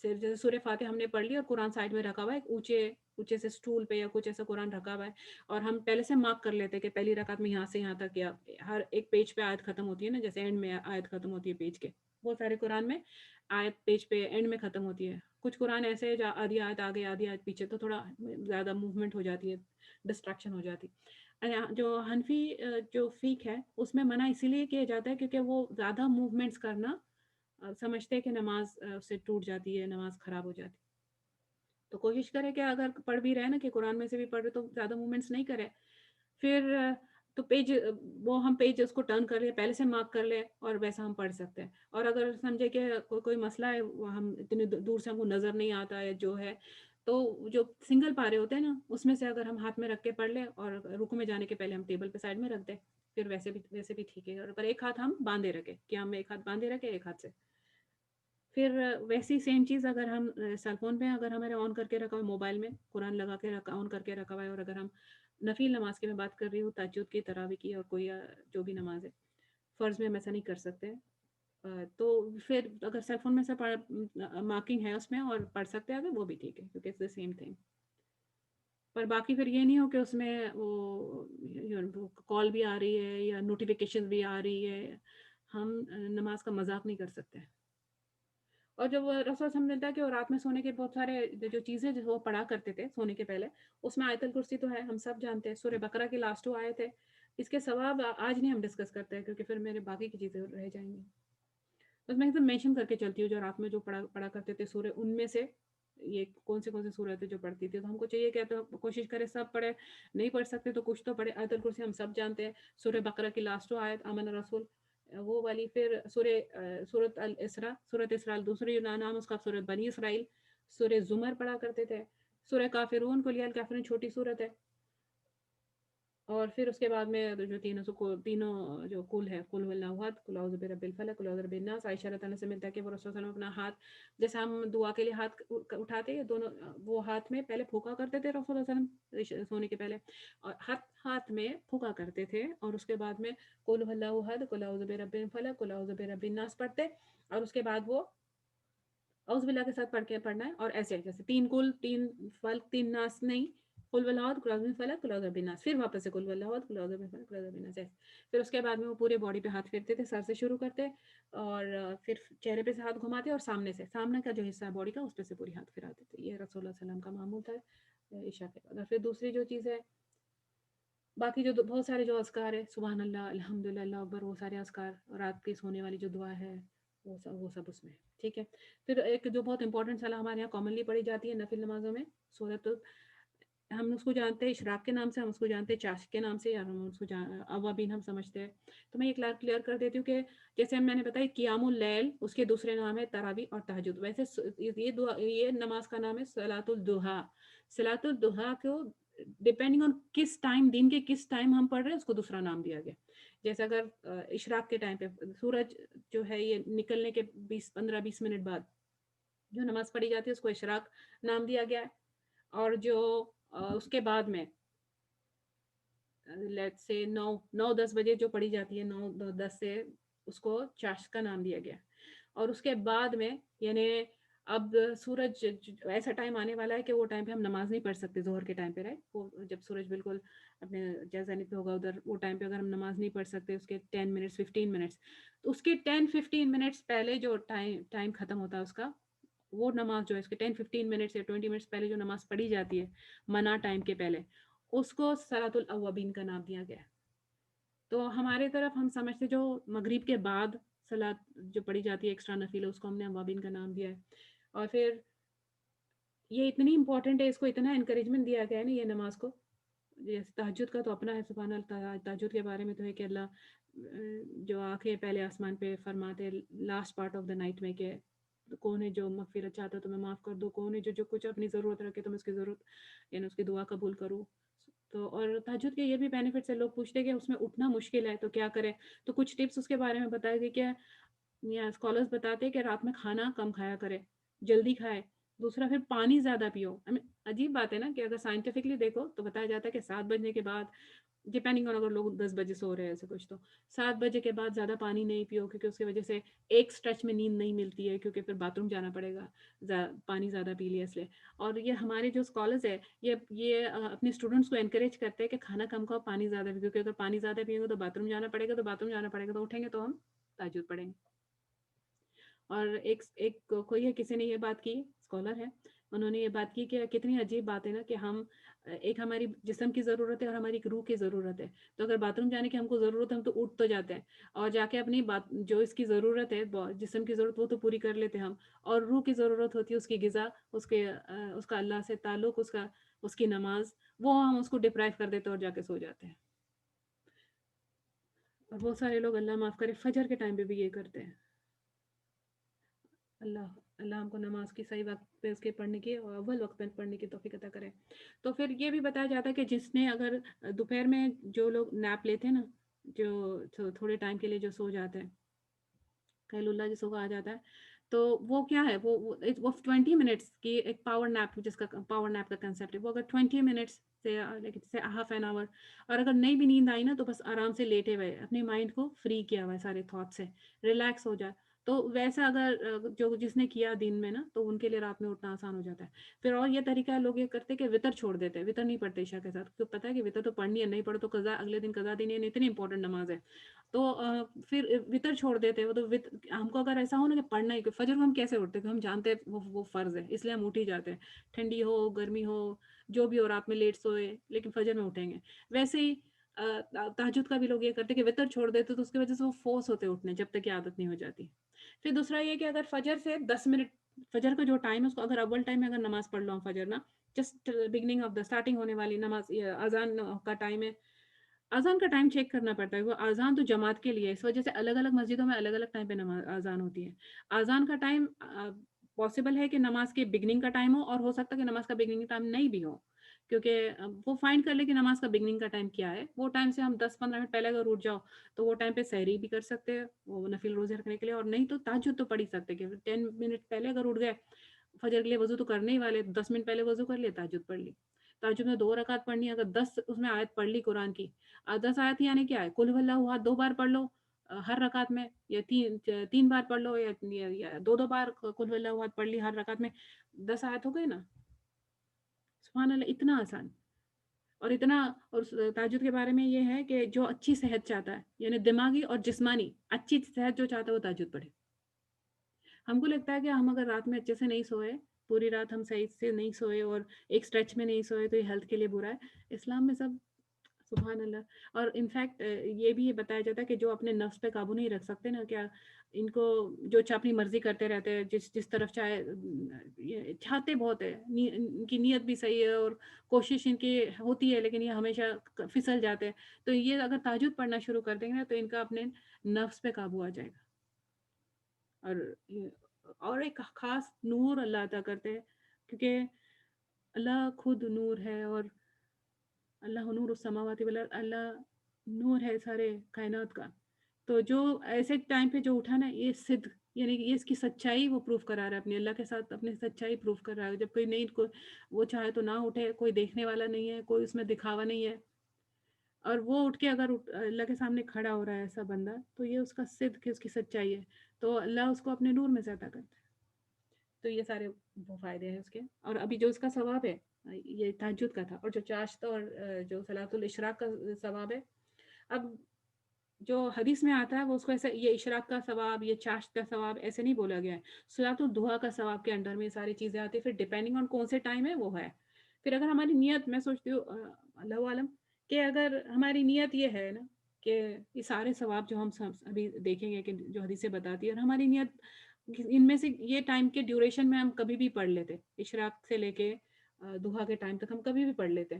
جیسے سورہ فاتحہ ہم نے پڑھ لی اور قرآن سائڈ میں رکھا ہوا ہے, اونچے سے سٹول پہ یا کچھ ایسا قرآن رکھا ہوا ہے, اور ہم پہلے سے مارک کر لیتے ہیں کہ پہلی رکعت میں یہاں سے یہاں تک, یا ہر ایک پیج پہ آیت ختم ہوتی ہے نا, جیسے اینڈ میں آیت ختم ہوتی ہے پیج کے, بہت سارے قرآن میں آیت پیج پہ اینڈ میں ختم ہوتی ہے. کچھ قرآن ایسے ہے آدھی آیت آگے آدھی آیت پیچھے, تو تھوڑا زیادہ موومنٹ ہو جاتی ہے, ڈسٹریکشن ہو جاتی. جو حنفی جو فقہ ہے اس میں منع اسی لیے کیا جاتا ہے کیونکہ وہ زیادہ موومنٹس کرنا سمجھتے ہیں کہ نماز سے ٹوٹ جاتی ہے, نماز خراب ہو جاتی. تو کوشش کرے کہ اگر پڑھ بھی رہے نا کہ قرآن میں سے بھی پڑھ رہے تو زیادہ موومنٹس نہیں کرے. پھر تو پیج وہ ہم پیج اس کو ٹرن کر لیں، پہلے سے مارک کر لیں اور ویسا ہم پڑھ سکتے ہیں. اور اگر سمجھے کہ کوئی مسئلہ ہے، ہم اتنی دور سے ہم کو نظر نہیں آتا ہے جو ہے، تو جو سنگل پارے ہوتے ہیں نا، اس میں سے اگر ہم ہاتھ میں رکھ کے پڑھ لیں اور رکوع میں جانے کے پہلے ہم ٹیبل پہ سائڈ میں رکھ دیں، پھر ویسے بھی ٹھیک ہے. اور پر ایک ہاتھ ہم باندھے رکھیں کہ ہم ایک ہاتھ باندھے رکھیں ایک ہاتھ سے. پھر ویسی سیم چیز اگر ہم سیل فون پہ اگر ہمارے آن کر کے رکھا ہوا ہے، موبائل میں قرآن لگا کے رکھا آن کر کے رکھا ہوا ہے، اور اگر ہم نفل نماز کی میں بات کر رہی ہوں، تہجد کی، تراویح کی، اور کوئی جو بھی نماز ہے، فرض میں ہم ایسا نہیں کر سکتے. تو پھر اگر سیل فون میں سے مارکنگ ہے اس میں اور پڑھ سکتے ہیں اگر، وہ بھی ٹھیک ہے کیونکہ اٹس دا سیم تھنگ. پر باقی پھر یہ نہیں ہو کہ اس میں وہ کال بھی آ رہی ہے یا نوٹیفیکیشن بھی آ رہی ہے. ہم نماز کا مذاق نہیں کر سکتے. اور جب رسول ہم ملتا ہے کہ وہ رات میں سونے کے بہت سارے جو چیزیں جو وہ پڑھا کرتے تھے سونے کے پہلے، اس میں آیت الکرسی تو ہے، ہم سب جانتے ہیں. سورہ بقرہ کی لاسٹ 2 آیت ہے. اس کے ثواب آج نہیں ہم ڈسکس کرتے ہیں کیونکہ پھر میرے باقی کی چیزیں رہ جائیں گی. بس میں ایک دم مینشن کر کے چلتی ہوں جو رات میں جو پڑھا کرتے تھے سورہ، ان میں سے یہ کون سے سورت ہے جو پڑھتی تھی. تو ہم کو چاہیے کہ تو کوشش کرے سب پڑھے، نہیں پڑھ سکتے تو کچھ تو پڑھے. آیت الکرسی ہم سب جانتے ہیں. سورہ بقرہ کی لاسٹ 2 آیت آمن رسول، وہ والی. پھر سورۃ الاسراء، سورۃ اسراء دوسری نام اس کا سورۃ بنی اسرائیل. سورہ زمر پڑھا کرتے تھے. سورہ کافرون، قل یا الکافرون چھوٹی سورت ہے. اور پھر اس کے بعد میں جو تینوں جو کل ہے، قل هو اللہ احد، قل اعوذ برب الفلق، قل اعوذ برب الناس. عائشہ رضی اللہ عنہا سے ملتا ہے کہ وہ رسول صلی اللہ علیہ وسلم اپنا ہاتھ، جیسے ہم دعا کے لیے ہاتھ اٹھاتے ہیں دونوں، وہ ہاتھ میں پہلے پھونکا کرتے تھے رسول اللہ صلی اللہ علیہ وسلم سونے کے پہلے، اور ہاتھ میں پھونکا کرتے تھے. اور اس کے بعد میں قل هو اللہ احد، قل اعوذ برب الفلق، قل اعوذ برب الناس پڑھتے. اور اس کے بعد وہ اعوذ باللہ کے ساتھ پڑھ کے پڑھنا ہے. اور ایسے جیسے 3 کل 3 فلق 3 ناس نہیں، قل واللہ احد، قل اعوذ بالفلق، قل اعوذ برب الناس، پھر واپس سے قل واللہ احد، قل اعوذ بالفلق، قل اعوذ برب الناس. پھر اس کے بعد میں وہ پورے باڈی پہ ہاتھ پھیرتے تھے، سر سے شروع کرتے اور پھر چہرے پہ سے ہاتھ گھماتے اور سامنے کا جو حصہ ہے باڈی کا اس پہ سے پوری ہاتھ پھراتے تھے. یہ رسول اللہ صلی اللہ علیہ وسلم کا معمول تھا عشاء کے بعد. اور پھر دوسری جو چیز ہے، باقی جو بہت سارے جو اذکار ہے، سبحان اللہ، الحمدللہ، اللہ اکبر، وہ سارے اذکار، رات کی سونے والی جو دعا ہے، وہ سب اس میں ٹھیک ہے. پھر ایک جو بہت امپورٹنٹ صلاح ہمارے یہاں کامنلی پڑھی جاتی ہے نفل نمازوں میں، سورت، ہم اس کو جانتے ہیں اشراق کے نام سے، ہم اس کو جانتے ہیں چاشت کے نام سے، یا ہم اس کو اوابین ہم سمجھتے ہیں. تو میں یہ کلیئر کر دیتی ہوں کہ جیسے میں نے بتایا قیام اللیل، اس کے دوسرے نام ہے تراویح اور تہجد. ویسے یہ نماز کا نام ہے صلاۃ الضحیٰ. صلاۃ الضحیٰ کو ڈپینڈنگ آن کس ٹائم، دن کے کس ٹائم ہم پڑھ رہے ہیں، اس کو دوسرا نام دیا گیا. جیسے اگر اشراق کے ٹائم پہ سورج جو ہے یہ نکلنے کے 15-20 منٹ بعد جو نماز پڑھی جاتی ہے اس کو اشراق نام دیا گیا ہے. اور جو اس کے بعد میں لیٹ سے 9-10 بجے جو پڑھی جاتی ہے، 9-10 سے، اس کو چاشت کا نام دیا گیا. اور اس کے بعد میں یعنی اب سورج ایسا ٹائم آنے والا ہے کہ وہ ٹائم پہ ہم نماز نہیں پڑھ سکتے ظہر کے ٹائم پہ، رہے وہ جب سورج بالکل اپنے جیسا پہ ہوگا ادھر، وہ ٹائم پہ اگر ہم نماز نہیں پڑھ سکتے اس کے 10 منٹس 15 منٹس، تو اس کے 10-15 منٹس پہلے جو ٹائم ختم ہوتا ہے اس کا، وہ نماز جو ہے اس کے 10-15 منٹس یا 20 منٹس پہلے جو نماز پڑھی جاتی ہے منع ٹائم کے پہلے، اس کو صلاۃ الاوابین کا نام دیا گیا. تو ہمارے طرف ہم سمجھتے جو مغرب کے بعد صلاۃ جو پڑھی جاتی ہے ایکسٹرا نفل، اس کو ہم نے اوابین کا نام دیا ہے. اور پھر یہ اتنی امپورٹنٹ ہے، اس کو اتنا انکریجمنٹ دیا گیا ہے نا یہ نماز کو. جیسے تہجد کا تو اپنا ہے، سبحان اللہ. تہجد کے بارے میں تو ہے کہ اللہ جو آنکھیں پہلے آسمان پہ فرماتے last part of the night میں کہ کون ہے جو مغفرت چاہتا تو میں معاف کر دوں، کون ہے جو کچھ اپنی ضرورت رکھے تو میں اس کی ضرورت یعنی اس کی دعا قبول کروں. تو اور تہجد کے یہ بھی بینیفٹس ہے. لوگ پوچھتے کہ اس میں اٹھنا مشکل ہے تو کیا کرے، تو کچھ ٹپس اس کے بارے میں بتائے گی کہ یا اسکالرس بتاتے کہ رات میں کھانا کم کھایا کرے، جلدی کھائے. دوسرا پھر پانی زیادہ پیو. عجیب بات ہے نا کہ اگر سائنٹیفکلی دیکھو تو بتایا جاتا ہے کہ 7 بجنے کے بعد، ڈپینڈنگ آن اگر لوگ 10 بجے سو رہے ہیں ایسے کچھ، تو 7 بجے کے بعد زیادہ پانی نہیں پیو کیونکہ اس کی وجہ سے ایک سٹریچ میں نیند نہیں ملتی ہے کیونکہ پھر باتھ روم جانا پڑے گا، پانی زیادہ پی لیا اس لیے. اور یہ ہمارے جو اسکالرز ہے یہ اپنے اسٹوڈنٹس کو انکریج کرتے ہیں کہ کھانا کم کھاؤ، پانی زیادہ پیو، کیونکہ اگر پانی زیادہ پییں گے تو باتھ روم جانا پڑے گا، تو اٹھیں گے تو ہم تہجد پڑھیں گے. اور ایک کوئی ہے، کسی نے یہ بات کی، اسکالر ہے، انہوں نے یہ بات کی کہ کتنی عجیب بات ہے نا کہ ہم ایک ہماری جسم کی ضرورت ہے اور ہماری ایک روح کی ضرورت ہے. تو اگر باتھ روم جانے کی ہم کو ضرورت ہے ہم تو اٹھ تو جاتے ہیں اور جا کے اپنی بات جو اس کی ضرورت ہے، جسم کی ضرورت، وہ تو پوری کر لیتے ہم. اور روح کی ضرورت ہوتی ہے اس کی غذا، اس کا اللہ سے تعلق، اس کی نماز، وہ ہم اس کو ڈپرائیو کر دیتے اور جا کے سو جاتے ہیں. اور بہت سارے لوگ اللہ معاف کرے فجر کے ٹائم پہ بھی یہ کرتے ہیں. اللہ اللہ ہم کو نماز کی صحیح وقت پہ اس کے پڑھنے کی اور اول وقت پہ پڑھنے کی توفیق عطا کرے. تو پھر یہ بھی بتایا جاتا ہے کہ جس نے اگر دوپہر میں جو لوگ نیپ لیتے ہیں نا، جو تھوڑے ٹائم کے لیے جو سو جاتے ہیں، قیل اللہ جس کو کہا جاتا ہے، تو وہ کیا ہے، وہ 20 منٹس کی ایک پاور نیپ، جس کا پاور نیپ کا کنسیپٹ ہے، وہ اگر 20 منٹس سے سے ہاف این آور، اور اگر نہیں بھی نیند آئی نا تو بس آرام سے لیٹے ہوئے اپنے مائنڈ کو فری کیا ہوا ہے سارے تھاٹ سے، ریلیکس ہو جائے، تو ویسا اگر جو جس نے کیا دن میں نا، تو ان کے لیے رات میں اٹھنا آسان ہو جاتا ہے. پھر اور یہ طریقہ لوگ یہ کرتے کہ وطر چھوڑ دیتے ہیں، وطر نہیں پڑھتے عشاء کے ساتھ، کیوں پتہ ہے کہ وطر تو پڑھنی ہے، نہیں پڑھو تو قضا اگلے دن قضا دینی ہے، اتنی امپورٹنٹ نماز ہے. تو پھر وطر چھوڑ دیتے ہیں وہ. تو ہم کو اگر ایسا ہو نا کہ پڑھنا ہی، کہ فجر کو ہم کیسے اٹھتے ہیں، ہم جانتے ہیں وہ فرض ہے، اس لیے ہم اٹھ ہی جاتے ہیں، ٹھنڈی ہو گرمی ہو جو بھی ہو، رات میں لیٹ سوئے لیکن فجر میں اٹھیں گے. ویسے ہی تہجد کا بھی لوگ یہ کرتے کہ وطر چھوڑ دیتے تو اس کی وجہ سے وہ فورس ہوتے اٹھنے جب تک کہ عادت نہیں ہو جاتی. پھر دوسرا یہ کہ اگر فجر سے 10 منٹ، فجر کا جو ٹائم ہے اس کو اگر اول ٹائم میں اگر نماز پڑھ لو ہم فجر نا، just beginning of the starting ہونے والی نماز، اذان کا ٹائم ہے. اذان کا ٹائم چیک کرنا پڑتا ہے، وہ اذان تو جماعت کے لیے ہے، اس وجہ سے الگ الگ مسجدوں میں الگ الگ ٹائم پہ نماز اذان ہوتی ہے. اذان کا ٹائم پاسبل ہے کہ نماز کے بگننگ کا ٹائم ہو، اور ہو سکتا ہے کہ نماز کا بگننگ ٹائم نہیں بھی ہو، کیونکہ وہ فائنڈ کر لے کہ نماز کا بگننگ کا ٹائم کیا ہے، وہ ٹائم سے ہم 10-15 منٹ پہلے اگر اٹھ جاؤ تو وہ ٹائم پہ سحری بھی کر سکتے ہیں وہ نفل روزے رکھنے کے لیے، اور نہیں تو تہجد تو پڑھ ہی سکتے کہ 10 منٹ پہلے اگر اٹھ گئے فجر کے لیے، وضو تو کرنے ہی والے، 10 منٹ پہلے وضو کر لیے، تہجد پڑھ لی. تہجد میں 2 رکعت پڑھنی ہے، اگر 10 اس میں آیت پڑھ لی قرآن کی، 10 آیت یعنی کیا ہے، قل هو اللہ احد 2 بار پڑھ لو ہر رکعت میں، یا 3 بار پڑھ لو، یا 2 بار قل هو اللہ احد پڑھ لی ہر رکعت میں، 10 آیت ہو گئے نا. سبحان اللہ، اتنا آسان. اور اتنا، اور تہجد کے بارے میں یہ ہے کہ جو اچھی صحت چاہتا ہے، یعنی دماغی اور جسمانی اچھی صحت جو چاہتا ہے وہ تہجد پڑھے. ہم کو لگتا ہے کہ ہم اگر رات میں اچھے سے نہیں سوئے، پوری رات ہم صحیح سے نہیں سوئے اور ایک سٹریچ میں نہیں سوئے تو یہ ہیلتھ کے لیے برا ہے. اسلام میں سب سبحان اللہ. اور انفیکٹ یہ بھی بتایا جاتا ہے کہ جو اپنے نفس پہ قابو نہیں رکھ سکتے نا، کیا ان کو جو اپنی مرضی کرتے رہتے ہیں، جس طرف چاہے، یہ چاہتے بہت ہے، ان کی نیت بھی صحیح ہے اور کوشش ان کی ہوتی ہے، لیکن یہ ہمیشہ پھسل جاتے ہیں. تو یہ اگر تہجد پڑھنا شروع کر دیں گے نا تو ان کا اپنے نفس پہ قابو آ جائے گا. اور ایک خاص نور اللہ عطا کرتے ہیں، کیونکہ اللہ خود نور ہے، اور اللہ نور السماوات والارض، اللہ نور ہے سارے کائنات کا. تو جو ایسے ٹائم پہ جو اٹھا نا، یہ صدق، یعنی کہ یہ اس کی سچائی وہ پروف کرا رہا ہے، اپنے اللہ کے ساتھ اپنی سچائی پروف کر رہا ہے. جب کوئی نہیں، وہ چاہے تو نہ اٹھے، کوئی دیکھنے والا نہیں ہے، کوئی اس میں دکھاوا نہیں ہے، اور وہ اٹھ کے اگر اللہ کے سامنے کھڑا ہو رہا ہے ایسا بندہ، تو یہ اس کا صدق ہے، اس کی سچائی ہے، تو اللہ اس کو اپنے نور میں سے عطا کرتا ہے. تو یہ سارے وہ فائدے ہیں اس کے. اور ابھی جو اس کا ثواب ہے، یہ تہجد کا تھا، اور جو چاشت اور جو صلاۃ الاشراق کا ثواب ہے، اب جو حدیث میں آتا ہے وہ اس کو ایسے، یہ اشراق کا ثواب، یہ چاشت کا ثواب ایسے نہیں بولا گیا ہے. صلاۃ الضحیٰ کا ثواب کے انڈر میں یہ ساری چیزیں آتی ہیں، پھر ڈیپینڈنگ آن کون سے ٹائم ہے وہ ہے. پھر اگر ہماری نیت، میں سوچتی ہوں اللہ عالم، کہ اگر ہماری نیت یہ ہے نا کہ یہ سارے ثواب جو ہم ابھی دیکھیں گے کہ جو حدیثیں بتاتی ہے، اور ہماری نیت ان میں سے یہ ٹائم کے ڈیوریشن میں ہم کبھی بھی پڑھ لیتے، اشراق سے لے کے ضحیٰ کے ٹائم تک ہم کبھی بھی پڑھ لیتے.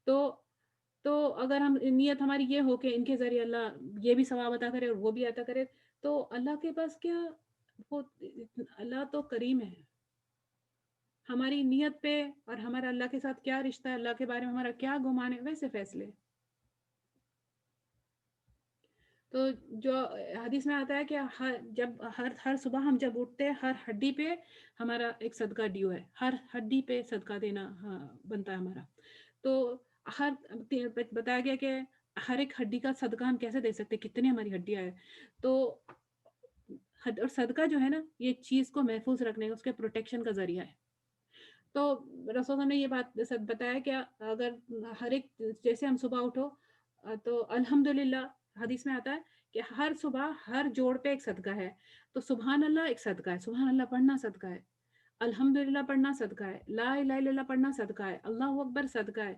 تو تو اگر ہم نیت ہماری یہ ہو کہ ان کے ذریعے اللہ یہ بھی ثواب عطا کرے اور وہ بھی عطا کرے، تو اللہ کے پاس کیا، وہ اللہ تو کریم ہے. ہماری نیت پہ اور ہمارا اللہ کے ساتھ کیا رشتہ ہے، اللہ کے بارے میں ہمارا کیا گمان ہے، ویسے فیصلے. تو جو حدیث میں آتا ہے کہ جب ہر صبح ہم جب اٹھتے ہیں، ہر ہڈی پہ ہمارا ایک صدقہ ڈیو ہے، ہر ہڈی پہ صدقہ دینا بنتا ہے ہمارا. تو ہر بتایا گیا کہ ہر ایک ہڈی کا صدقہ ہم کیسے دے سکتے، کتنی ہماری ہڈیاں ہیں. تو اور صدقہ جو ہے نا، یہ چیز کو محفوظ رکھنے کا، اس کے پروٹیکشن کا ذریعہ ہے. تو رسول اللہ نے یہ بات بتایا کہ اگر ہر ایک، جیسے ہم صبح اٹھو تو الحمدللہ، حدیث میں آتا ہے کہ ہر صبح ہر جوڑ پہ ایک صدقہ ہے. تو سبحان اللہ ایک صدقہ ہے، سبحان اللہ پڑھنا صدقہ ہے، الحمدللہ پڑھنا صدقہ ہے، لا الہ الا اللہ پڑھنا صدقہ ہے، اللہ اکبر صدقہ ہے.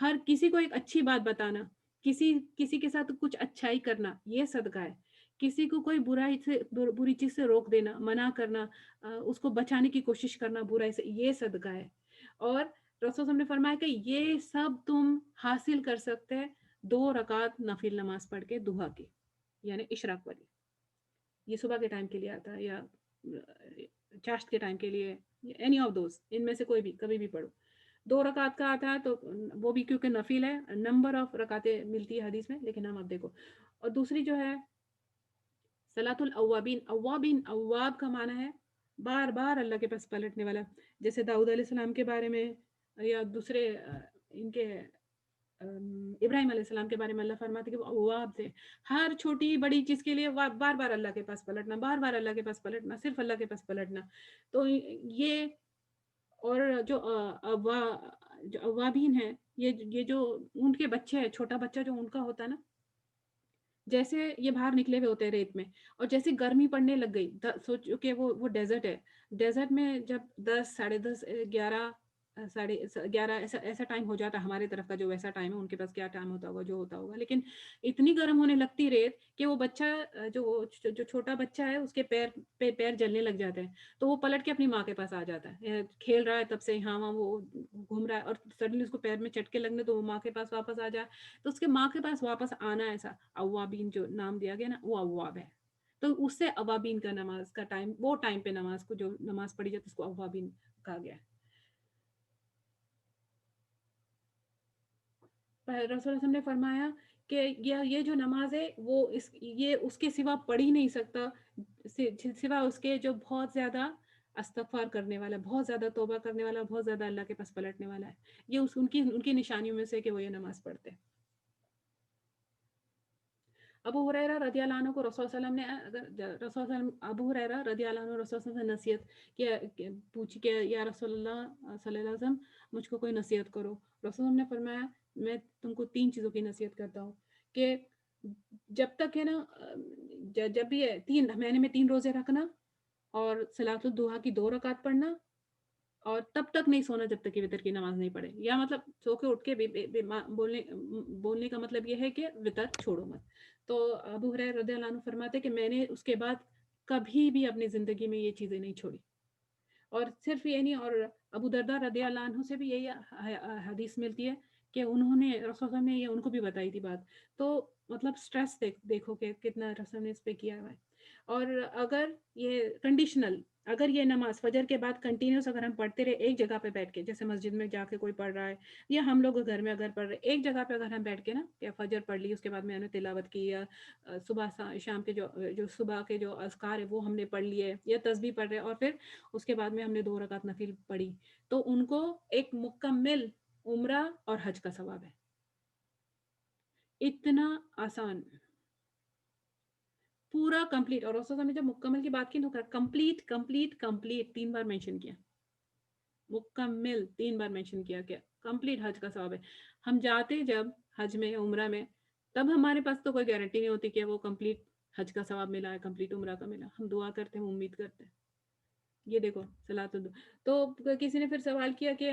ہر کسی کو ایک اچھی بات بتانا، کسی کے ساتھ کچھ اچھائی کرنا، یہ صدقہ ہے. کسی کو کوئی بری چیز سے روک دینا، منع کرنا، اس کو بچانے کی کوشش کرنا برائی سے، یہ صدقہ ہے. اور رسول صلی اللہ علیہ وسلم نے فرمایا کہ یہ سب تم حاصل کر سکتے ہیں 2 رکعت نفل نماز پڑھ کے ضحیٰ کی. یعنی اشراق والی، یہ صبح کے ٹائم کے لیے آتا ہے یا چاشت کے ٹائم کے لیے، اینی آف دوز، ان میں سے کوئی بھی کبھی بھی پڑھو. 2 رکعت کا آتا ہے تو وہ بھی کیونکہ نفل ہے، نمبر آف رکعتیں ملتی ہے حدیث میں، لیکن ہم اب دیکھو. اور دوسری جو ہے صلاۃ الاوابین، اوابین، اواب کا معنی ہے بار بار اللہ کے پاس پلٹنے والا، جیسے داؤد علیہ السلام کے بارے میں یا دوسرے ان کے ابراہیم علیہ السلام کے بارے میں اللہ فرماتے کہ وہ اواب تھے، ہر چھوٹی بڑی چیز کے لیے بار بار اللہ کے پاس پلٹنا، بار بار اللہ کے پاس پلٹنا، صرف اللہ کے پاس پلٹنا. تو یہ اور جو اوابین ہیں، یہ جو اونٹ کے بچے ہیں، چھوٹا بچہ جو ان کا ہوتا ہے نا، جیسے یہ باہر نکلے ہوئے ہوتے ہیں ریت میں، اور جیسے گرمی پڑنے لگ گئی، سوچو کہ وہ ڈیزرٹ ہے، ڈیزرٹ میں جب 10 10:30 11 11 ایسا ٹائم ہو جاتا ہے، ہمارے طرف کا جو ویسا ٹائم ہے، ان کے پاس کیا ٹائم ہوتا ہوگا جو ہوتا ہوگا، لیکن اتنی گرم ہونے لگتی ریت کہ وہ بچہ جو چھوٹا بچہ ہے اس کے پیر جلنے لگ جاتے ہیں، تو وہ پلٹ کے اپنی ماں کے پاس آ جاتا ہے، کھیل رہا ہے تب سے یہاں وہاں وہ گھوم رہا ہے، اور سڈنلی اس کو پیر میں چٹکے لگنے تو وہ ماں کے پاس واپس آ جائے. تو اس کے ماں کے پاس واپس آنا، ایسا اوابین جو نام دیا گیا نا، وہ اواب ہے. تو اس سے اوابین کا نماز کا ٹائم، وہ ٹائم پہ نماز کو جو نماز پڑھی جاتی ہے اس کو اوابین کہا گیا ہے. رسول اللہ صلی اللہ علیہ وسلم نے فرمایا کہ یہ جو نماز ہے وہ یہ اس کے سوا پڑھ ہی نہیں سکتا، سوا اس کے جو بہت زیادہ استغفار کرنے والا، بہت زیادہ توبہ کرنے والا، بہت زیادہ اللہ کے پاس پلٹنے والا ہے. یہ ان کی نشانیوں میں سے کہ وہ یہ نماز پڑھتے ہیں. ابو ہریرہ رضی اللہ عنہ کو رسول صلی اللہ علیہ وسلم نے ابو ہریرہ رضی اللہ عنہ رسول صلی اللہ علیہ وسلم سے نصیحت پوچھی کہ یا رسول اللہ صلی اللہ علیہ وسلم مجھ کو کوئی نصیحت کرو. رسول اللہ نے فرمایا میں تم کو 3 چیزوں کی نصیحت کرتا ہوں کہ جب تک ہے نا، جب بھی 3 مہینے میں 3 روزے رکھنا، اور صلاۃ الضحیٰ کی 2 رکعت پڑھنا، اور تب تک نہیں سونا جب تک کہ وتر کی نماز نہیں پڑھے، یا مطلب سو کے اٹھ کے بولنے کا مطلب یہ ہے کہ وتر چھوڑو مت. تو ابو ہریرہ رضی اللہ عنہ فرماتے کہ میں نے اس کے بعد کبھی بھی اپنی زندگی میں یہ چیزیں نہیں چھوڑی. اور صرف یہ نہیں، اور ابو درداء رضی اللہ عنہ سے بھی یہی حدیث ملتی ہے کہ انہوں نے رسول اللہ نے یہ ان کو بھی بتائی تھی بات. تو مطلب سٹریس دیکھو کہ کتنا رسول نے اس پہ کیا ہوا ہے. اور اگر یہ کنڈیشنل، اگر یہ نماز فجر کے بعد کنٹینیوس اگر ہم پڑھتے رہے ایک جگہ پہ بیٹھ کے، جیسے مسجد میں جا کے کوئی پڑھ رہا ہے یا ہم لوگ گھر میں اگر پڑھ رہے ایک جگہ پہ، اگر ہم بیٹھ کے نا کہ فجر پڑھ لی، اس کے بعد میں نے تلاوت کی، یا صبح شام کے جو صبح کے جو اذکار ہے وہ ہم نے پڑھ لیے، یا تسبیح پڑھ رہے، اور پھر اس کے بعد میں ہم نے 2 رکعت نفل پڑھی، تو ان کو ایک مکمل عمرہ اور حج کا ثواب ہے. اتنا آسان، پورا کمپلیٹ. اور رسول نے جب مکمل کی بات کی تو کمپلیٹ کمپلیٹ کمپلیٹ 3 بار مینشن کیا، مکمل 3 بار مینشن کیا کہ کمپلیٹ حج کا ثواب ہے. ہم جاتے جب حج میں عمرہ میں، تب ہمارے پاس تو کوئی گارنٹی نہیں ہوتی کہ وہ کمپلیٹ حج کا ثواب ملا ہے، کمپلیٹ عمرہ کا ملا. ہم دعا کرتے ہیں، امید کرتے ہیں. یہ دیکھو صلاۃ الدعاء. تو کسی نے پھر سوال کیا کہ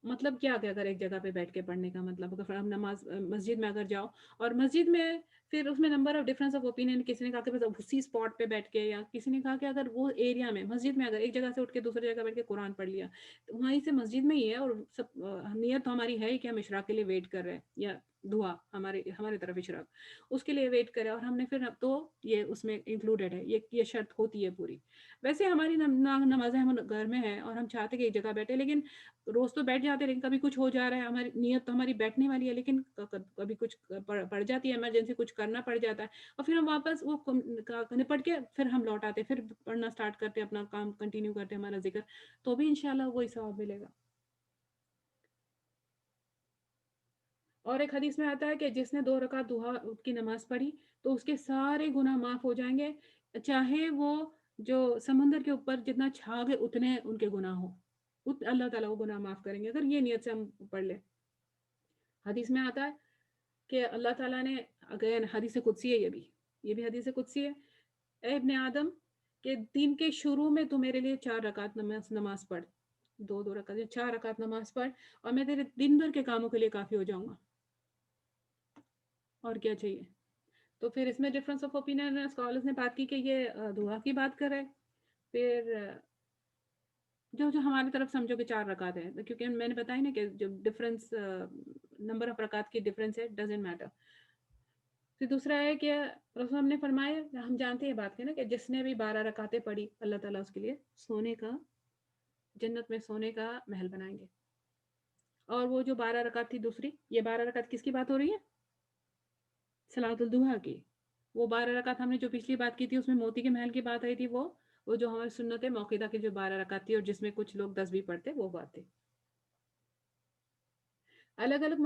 مطلب کیا اگر ایک جگہ پہ بیٹھ کے پڑھنے کا مطلب، اگر ہم نماز مسجد میں اگر جاؤ، اور مسجد میں پھر اس میں number of difference of opinion, کسی نے کہا کہ بس اسی اسپاٹ پہ بیٹھ کے، یا کسی نے کہا کہ اگر وہ ایریا میں مسجد میں اگر ایک جگہ سے اٹھ کے دوسری جگہ بیٹھ کے قرآن پڑھ لیا، تو وہیں سے مسجد میں ہی ہے، اور سب نیت تو ہماری ہے ہی کہ ہم اشراق کے لیے ویٹ کر رہے ہیں، یا دعا ہمارے طرف اشراق اس کے لیے ویٹ کرے، اور ہم نے پھر اب تو یہ اس میں انکلوڈیڈ ہے، یہ شرط ہوتی ہے پوری. ویسے ہماری نمازیں ہم گھر میں ہیں اور ہم چاہتے کہ ایک جگہ بیٹھے، لیکن روز تو بیٹھ جاتے، لیکن کبھی کچھ ہو جا رہا ہے، ہماری نیت تو ہماری بیٹھنے والی ہے، لیکن کبھی کچھ پڑ جاتی ہے ایمرجنسی، کچھ کرنا پڑ جاتا ہے، اور پھر ہم واپس وہ نپٹ کے پھر ہم لوٹ آتے، پھر پڑھنا سٹارٹ کرتے، اپنا کام کنٹینیو کرتے، ہمارا ذکر، تو بھی انشاءاللہ وہی ثواب ملے گا. اور ایک حدیث میں آتا ہے کہ جس نے 2 رکعت ضحیٰ کی نماز پڑھی تو اس کے سارے گناہ معاف ہو جائیں گے، چاہے وہ جو سمندر کے اوپر جتنا چھا گئے اتنے ان کے گناہ ہو، اللہ تعالیٰ وہ گناہ معاف کریں گے اگر یہ نیت سے ہم پڑھ لیں. حدیث میں آتا ہے کہ اللہ تعالیٰ نے، اگر حدیث قدسی ہے، یہ بھی حدیث قدسی ہے، اے ابن آدم کہ دن کے شروع میں تو میرے لیے 4 رکعت نماز پڑھ، 2 رکعت 4 رکعت نماز پڑھ، اور میں تیرے دن بھر کے کاموں کے لیے کافی ہو جاؤں گا. اور کیا چاہیے؟ تو پھر اس میں ڈفرینس آف اوپینین اسکالرز نے بات کی کہ یہ دعا کی بات کر رہے. پھر جو ہماری طرف سمجھو کہ 4 رکعت ہے، کیونکہ میں نے بتایا نا کہ جو ڈفرینس نمبر آف رکعت کی ڈفرینس ہے، ڈزنٹ میٹر. پھر دوسرا ہے کہ رسول ہم نے فرمایا، ہم جانتے ہیں بات کے نا، کہ جس نے بھی 12 رکعتیں پڑھی اللہ تعالیٰ اس کے لیے سونے کا، جنت میں سونے کا محل بنائیں گے. اور وہ جو 12 رکعت تھی دوسری، یہ 12 رکعت کس کی بات ہو رہی ہے؟ صلاۃ الضحیٰ کی. وہ 12 رکعت ہم نے جو پچھلی بات کی تھی اس میں موتی کے محل کی بات آئی تھی، وہ جو ہماری سنت موقعہ کی جو 12 رکعت تھی اور جس میں کچھ لوگ 10 بھی پڑھتے، وہ بات تھی. الگ الگ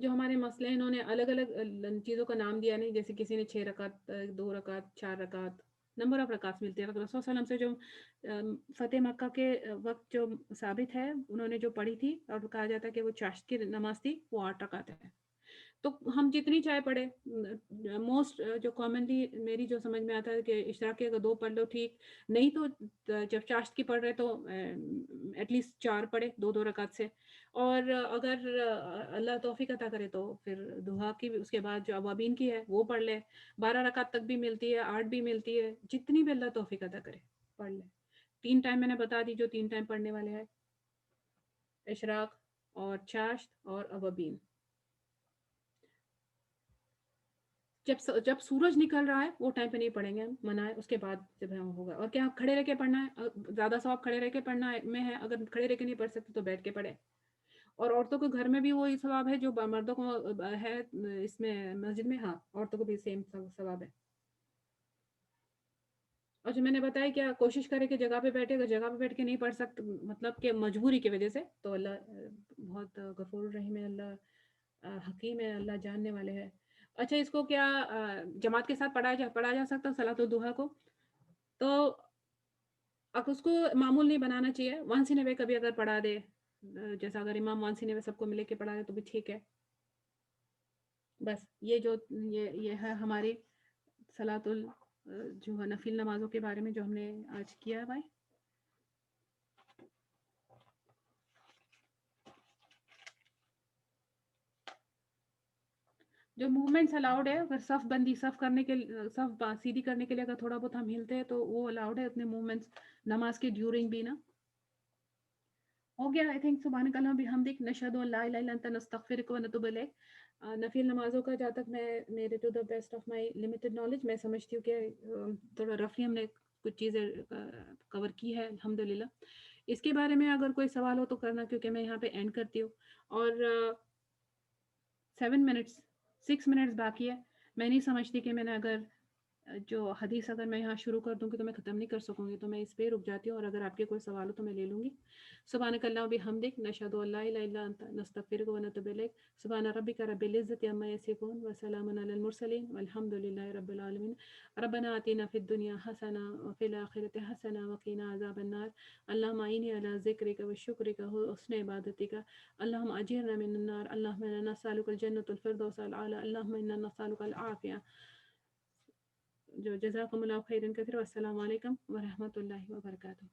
جو ہمارے مسئلے ہیں، انہوں نے الگ الگ چیزوں کا نام دیا نہیں. جیسے کسی نے 6 رکعت، 2 رکعت، 4 رکعت، نمبر آف رکعت ملتے ہیں. رسول صلی اللہ علیہ وسلم سے جو فتح مکہ کے وقت جو ثابت ہے، انہوں نے جو پڑھی تھی اور کہا جاتا ہے کہ وہ چاشت کی نماز تھی، وہ 8 رکعت ہے. تو ہم جتنی چاہے پڑھے، موسٹ جو کامنلی میری جو سمجھ میں آتا ہے کہ اشراق کے اگر 2 پڑھ لو ٹھیک، نہیں تو جب چاشت کی پڑھ رہے تو ایٹ لیسٹ 4 پڑھے 2 رکعت سے. اور اگر اللہ توفیق عطا کرے تو پھر دعا کی بھی اس کے بعد جو اوابین کی ہے وہ پڑھ لے. 12 رکعت تک بھی ملتی ہے، 8 بھی ملتی ہے، جتنی بھی اللہ توفیق عطا کرے پڑھ لے. 3 ٹائم میں نے بتا دی جو 3 ٹائم پڑھنے والے ہیں: اشراق اور چاشت اور اوابین. جب سورج نکل رہا ہے وہ ٹائم پہ نہیں پڑھیں گے، ہم منع ہے. اس کے بعد جب ہم ہوگا. اور کیا کھڑے رہ کے پڑھنا ہے؟ زیادہ ثواب کھڑے رہ کے پڑھنا میں ہے. اگر کھڑے رہ کے نہیں پڑھ سکتے تو بیٹھ کے پڑھے. اور عورتوں کو گھر میں بھی وہی ثواب ہے جو مردوں کو ہے اس میں مسجد میں. ہاں، عورتوں کو بھی سیم ثواب ہے. اور جو میں نے بتایا کیا کوشش کرے کہ جگہ پہ بیٹھے. اگر جگہ پہ بیٹھ کے نہیں پڑھ سکتے، مطلب کہ مجبوری کی وجہ سے، تو اللہ بہت غفور الرحیم ہے، اللہ حکیم ہے، اللہ جاننے والے ہے. اچھا، اس کو کیا جماعت کے ساتھ پڑھا جا سکتا صلاۃ الضحیٰ کو؟ تو اب اس کو معمول نہیں بنانا چاہیے. ونس ان اے وے کبھی اگر پڑھا دے، جیسا اگر امام ونس ان اے وے سب کو ملے کے پڑھا دے تو بھی ٹھیک ہے. بس یہ ہے ہماری صلاۃ جو ہے نفل نمازوں کے بارے میں جو ہم نے آج کیا ہے بھائی. جو موومنٹس الاؤڈ ہے، اگر صف بندی صف کرنے کے صف سیدھی کرنے کے لیے اگر تھوڑا بہت ہم ہلتے ہیں تو وہ الاؤڈ ہے. اتنے موومنٹس نماز کے ڈیورنگ بھی نا ہو گیا. آئی تھنک سبحانک اللہم بحمدک نشہد ان لا الہ الا انت نستغفرک و نتوب الیک. نفل نمازوں کا جہاں تک میں میرے to the best of my limited knowledge میں سمجھتی ہوں کہ تھوڑا رفلی ہم نے کچھ چیزیں کور کی ہے الحمدللہ. اس کے بارے میں اگر کوئی سوال ہو تو کرنا، کیونکہ میں یہاں پہ اینڈ کرتی ہوں. اور 6 منٹس باقی ہے. میں نہیں سمجھتی کہ میں نے اگر جو حدیث اگر میں یہاں شروع کر دوں گی تو میں ختم نہیں کر سکوں گی، تو میں اس پہ رک جاتی ہوں. اور اگر آپ کے کوئی سوال ہو تو میں لے لوں گی. سبحانک اللہم بحمدک نشہد ان لا الہ الا انت نستغفرک و نتوب الیک. سبحان ربک رب العزۃ عما یصفون وسلام علی المرسلین والحمد للہ رب العالمین. ربنا آتنا فی الدنیا حسنہ وفی الآخرۃ حسنہ وقنا عذاب النار. اللہم اعنی علی ذکرک وشکرک وحسن عبادتک. اللہم اجرنا من النار. اللہم انا نسألک الجنۃ الفردوس الاعلی. اللہم انا نسألک العافیہ. جو جزاکم اللہ خیرا کثیرا. والسلام علیکم ورحمۃ اللہ وبرکاتہ.